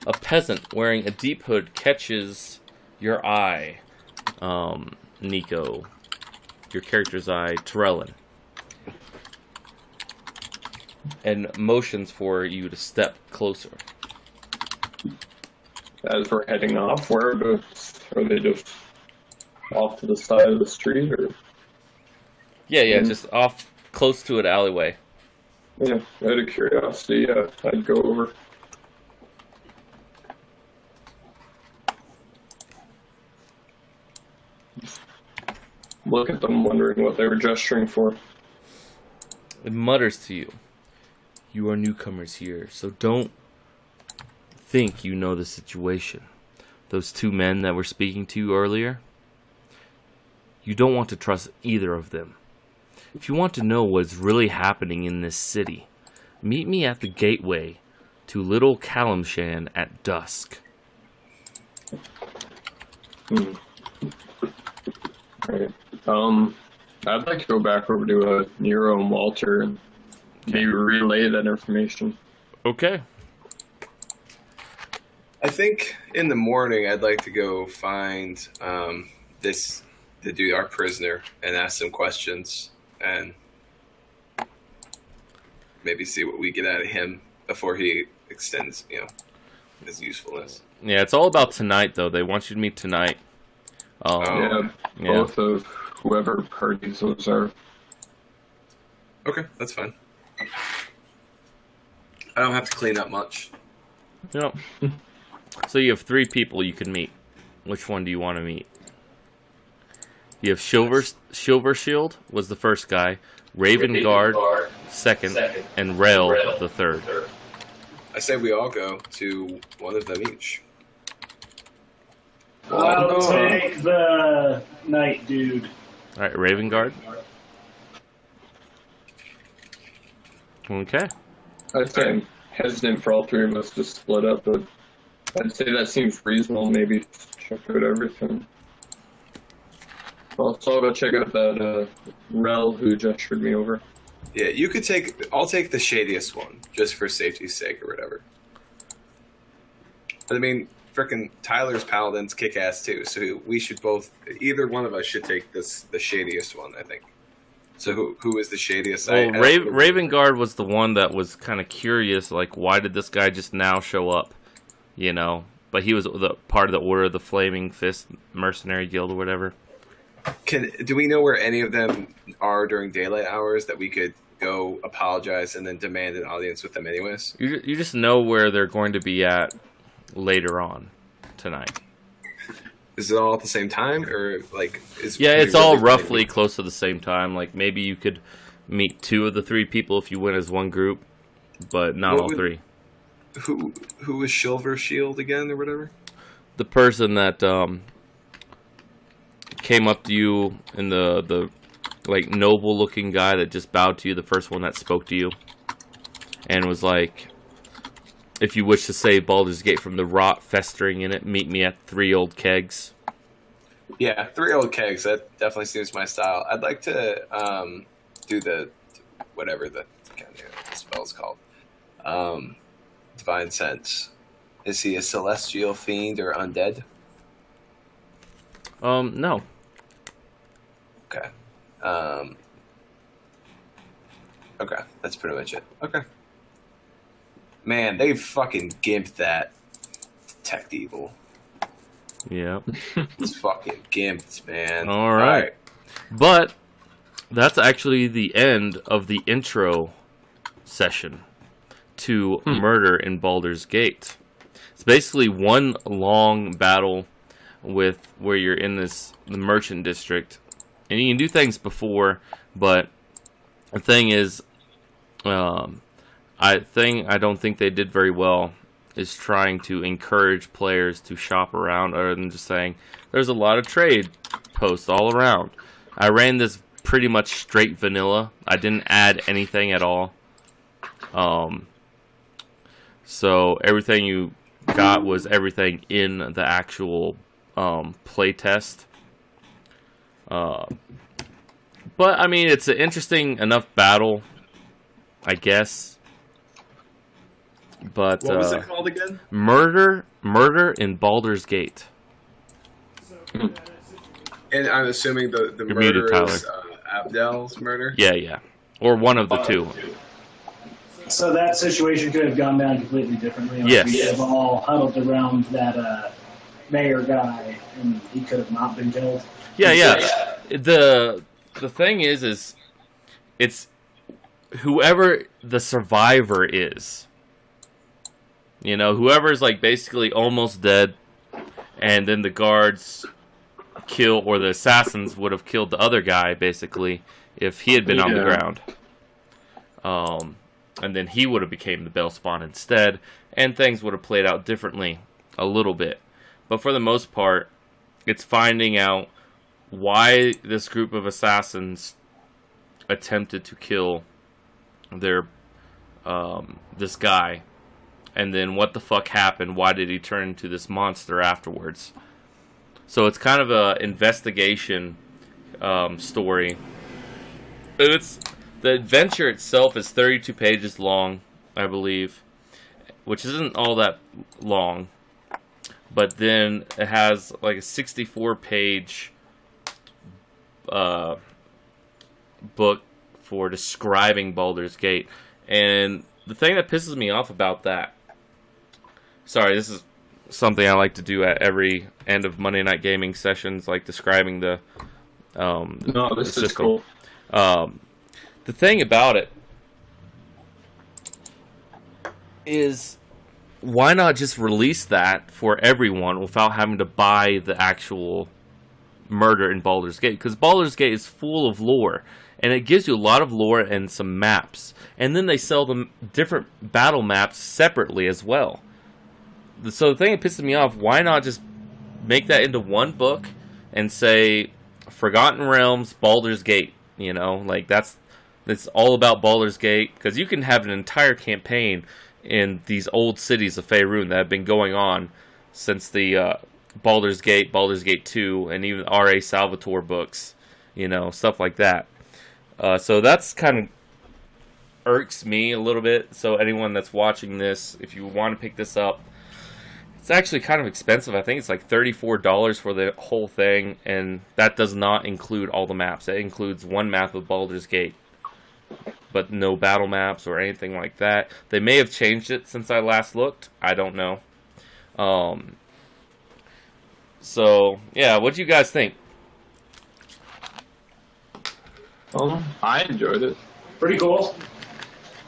S1: a peasant wearing a deep hood catches your eye, Nico, your character's eye, Torellin, and motions for you to step closer.
S2: As we're heading off, where are they just off to the side of the street, or?
S1: Yeah, just off close to an alleyway.
S2: Yeah, out of curiosity, I'd go over. Look at them, wondering what they were gesturing for.
S1: It mutters to you, "You are newcomers here, so don't think you know the situation. Those two men that were speaking to you earlier, you don't want to trust either of them. If you want to know what's really happening in this city, meet me at the gateway to Little Calamshan at dusk."
S2: Right. I'd like to go back over to Nero and Walter and maybe relay that information.
S1: Okay.
S4: I think in the morning I'd like to go find the dude, our prisoner, and ask some questions and maybe see what we get out of him before he extends, his usefulness.
S1: Yeah, it's all about tonight, though. They want you to meet tonight.
S2: Yeah, both of whoever parties those are.
S4: Okay, that's fine. I don't have to clean up much.
S1: Yep. So you have 3 people you can meet. Which one do you want to meet? You have Silver Shield was the first guy, Raven Guard second, and Rail the third.
S4: I say we all go to one of them each.
S5: I'll take the night dude.
S1: All right, Raven Guard. Okay.
S2: I'd say I'm hesitant for all 3 of us to split up, but I'd say that seems reasonable. Maybe check out everything. So I'll go check out that Rel who gestured me over.
S4: Yeah, you could I'll take the shadiest one, just for safety's sake or whatever. I mean, frickin' Tyler's Paladin's kick-ass too, so we should either one of us should take the shadiest one, I think. So who is the shadiest?
S1: Well, Raven Guard was the one that was kind of curious, like, why did this guy just now show up? But he was the part of the Order of the Flaming Fist Mercenary Guild or whatever.
S4: Do we know where any of them are during daylight hours that we could go apologize and then demand an audience with them anyways?
S1: You just know where they're going to be at later on tonight.
S4: Is it all at the same time, or like?
S1: It's all roughly close to the same time. Like maybe you could meet 2 of the 3 people if you went as one group, but not all 3.
S4: Who is Silver Shield again, or whatever?
S1: The person that came up to you, and the like noble looking guy that just bowed to you, the first one that spoke to you, and was like, "If you wish to save Baldur's Gate from the rot festering in it, meet me at 3 old kegs."
S4: Yeah, 3 old kegs. That definitely seems my style. I'd like to do the whatever the spell's called. Divine Sense. Is he a celestial fiend or undead?
S1: No.
S4: Okay. Okay, that's pretty much it. Okay. Man, they fucking gimped that Tech Evil.
S1: Yeah.
S4: It's fucking gimped, man.
S1: All right. But that's actually the end of the intro session to Murder in Baldur's Gate. It's basically one long battle with where you're in the merchant district, and you can do things before, but the thing is, I don't think they did very well is trying to encourage players to shop around, other than just saying there's a lot of trade posts all around. I ran this pretty much straight vanilla. I didn't add anything at all. So everything you got was everything in the actual play test. But I mean, it's an interesting enough battle, I guess. But
S4: What was it called again?
S1: Murder in Baldur's Gate.
S4: And I'm assuming the
S1: You're muted,
S4: murder is Abdel's murder?
S1: Yeah. Or one of the two.
S5: So that situation could have gone down completely differently. Like
S1: Yes.
S5: We have all huddled around that mayor guy, and he could have not been killed.
S1: Yeah. The thing is it's whoever the survivor is. You know, whoever's like basically almost dead, and then the guards kill, or the assassins would have killed the other guy basically if he had been on the ground. And then he would have became the Bell Spawn instead, and things would have played out differently a little bit. But for the most part, it's finding out why this group of assassins attempted to kill their this guy, and then what the fuck happened. Why did he turn into this monster afterwards? So it's kind of a investigation story. It's the adventure itself is 32 pages long, I believe, which isn't all that long. But then it has like a 64-page book for describing Baldur's Gate. And the thing that pisses me off about that, sorry, this is something I like to do at every end of Monday Night Gaming sessions, like describing the
S2: No, this
S1: the
S2: is
S1: system.
S2: cool.
S1: The thing about it is, why not just release that for everyone without having to buy the actual murder in Baldur's Gate? Because Baldur's Gate is full of lore, and it gives you a lot of lore and some maps. And then they sell them different battle maps separately as well. So the thing that pisses me off, why not just make that into one book and say Forgotten Realms, Baldur's Gate? You know, like it's all about Baldur's Gate, because you can have an entire campaign in these old cities of Faerun that have been going on since the Baldur's Gate 2, and even R.A. Salvatore books, you know, stuff like that. So that's kind of irks me a little bit. So anyone that's watching this, if you want to pick this up, it's actually kind of expensive. I think it's like $34 for the whole thing, and that does not include all the maps. It includes one map of Baldur's Gate, but no battle maps or anything like that. They may have changed it since I last looked. I don't know. So, yeah, what do you guys think?
S2: I enjoyed it.
S5: Pretty cool.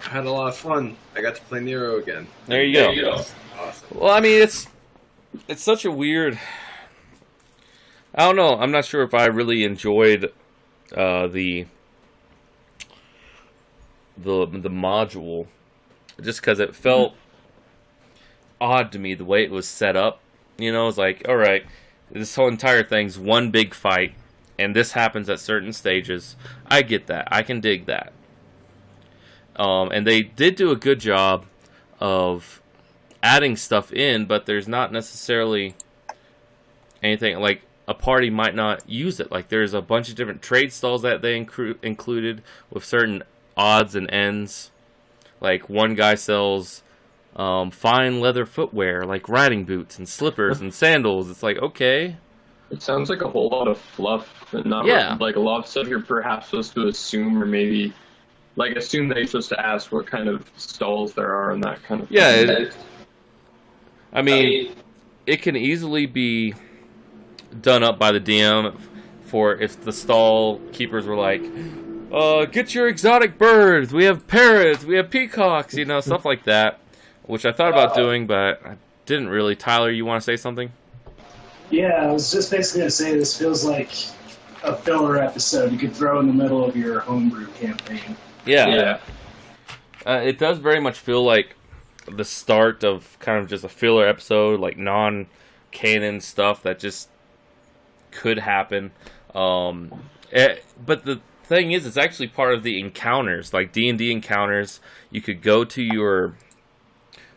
S4: I had a lot of fun. I got to play Nero again.
S1: There you go.
S4: Awesome.
S1: Well, I mean, it's such a weird... I don't know. I'm not sure if I really enjoyed the module, just because it felt odd to me the way it was set up. You know, it's like, all right, this whole entire thing's one big fight, and this happens at certain stages. I get that. I can dig that. And they did do a good job of adding stuff in, but there's not necessarily anything, like a party might not use it. Like there's a bunch of different trade stalls that they included with certain odds and ends. Like one guy sells fine leather footwear, like riding boots and slippers and sandals. It's like, okay.
S2: It sounds like a whole lot of fluff, and not like a lot of stuff you're perhaps supposed to assume, or maybe like assume that you're supposed to ask what kind of stalls there are and that kind of thing.
S1: Yeah, I mean, it can easily be done up by the DM for if the stall keepers were like, get your exotic birds, we have parrots, we have peacocks, you know, stuff like that, which I thought about doing, but I didn't really. Tyler, you want to say something?
S5: Yeah, I was just basically going to say this feels like a filler episode you could throw in the middle of your homebrew campaign.
S1: Yeah. It does very much feel like the start of kind of just a filler episode, like non-canon stuff that just could happen. But the thing is, it's actually part of the encounters, like D&D encounters. You could go to your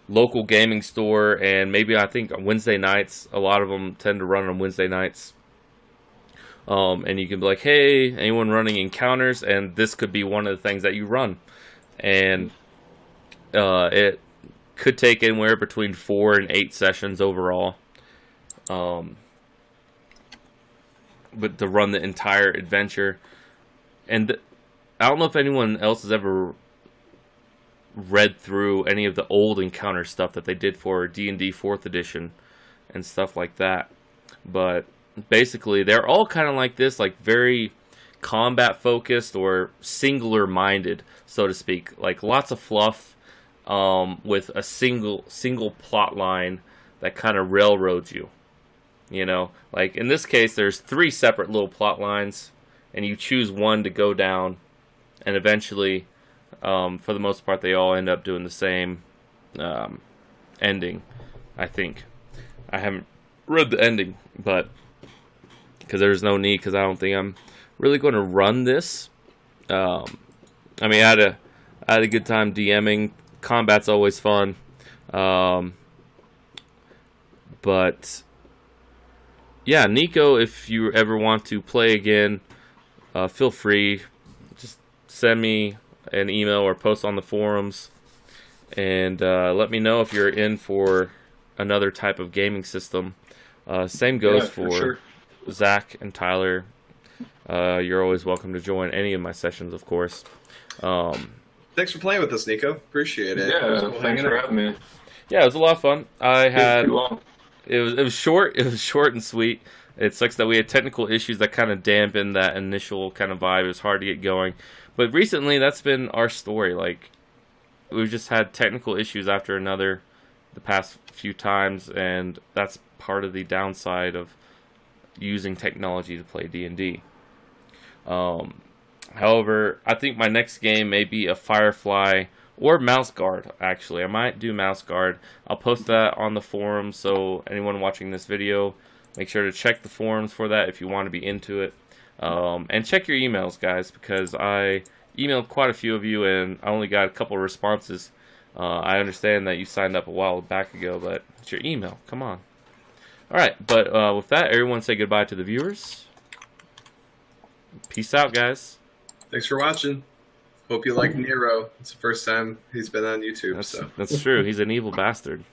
S1: local gaming store, and maybe I think on Wednesday nights, a lot of them tend to run on Wednesday nights. And you can be like, hey, anyone running encounters? And this could be one of the things that you run. And it could take anywhere between 4 and 8 sessions overall. But to run the entire adventure. And I don't know if anyone else has ever read through any of the old encounter stuff that they did for D&D 4th edition and stuff like that. But basically, they're all kind of like this, like very combat focused or singular minded, so to speak. Like lots of fluff with a single plot line that kind of railroads you. You know, like in this case, there's 3 separate little plot lines, and you choose one to go down, and eventually, for the most part, they all end up doing the same ending, I think. I haven't read the ending, but because there's no need, because I don't think I'm really going to run this. I mean, I had a good time DMing. Combat's always fun, but yeah, Nico, if you ever want to play again, feel free. Just send me an email or post on the forums, and let me know if you're in for another type of gaming system. Same goes for
S2: sure.
S1: Zach and Tyler. You're always welcome to join any of my sessions, of course.
S4: Thanks for playing with us, Nico. Appreciate it.
S2: Yeah,
S4: It was cool
S2: thanks
S4: hanging
S2: for
S4: out.
S2: having me.
S1: Yeah, it was a lot of fun. I had
S2: Too long.
S1: it was short. It was short and sweet. It sucks that we had technical issues that kind of dampened that initial kind of vibe. It was hard to get going. But recently, that's been our story. Like, we've just had technical issues after another the past few times, and that's part of the downside of using technology to play D&D. However, I think my next game may be a Firefly or Mouse Guard, actually. I might do Mouse Guard. I'll post that on the forum, so anyone watching this video, make sure to check the forums for that if you want to be into it. And check your emails, guys, because I emailed quite a few of you, and I only got a couple of responses. I understand that you signed up a while back ago, but it's your email. Come on. Alright, but with that, everyone say goodbye to the viewers. Peace out, guys.
S4: Thanks for watching. Hope you like Nero. It's the first time he's been on YouTube.
S1: That's true. He's an evil bastard.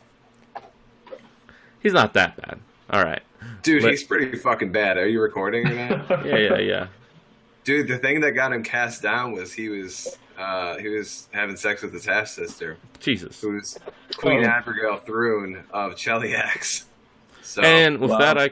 S1: He's not that bad. Alright.
S4: Dude, he's pretty fucking bad. Are you recording or not?
S1: Yeah.
S4: Dude, the thing that got him cast down was he was having sex with his half sister,
S1: Jesus.
S4: who's Queen Abigail Thrune of Cheliax. So,
S1: And with
S2: Wow.
S1: that, I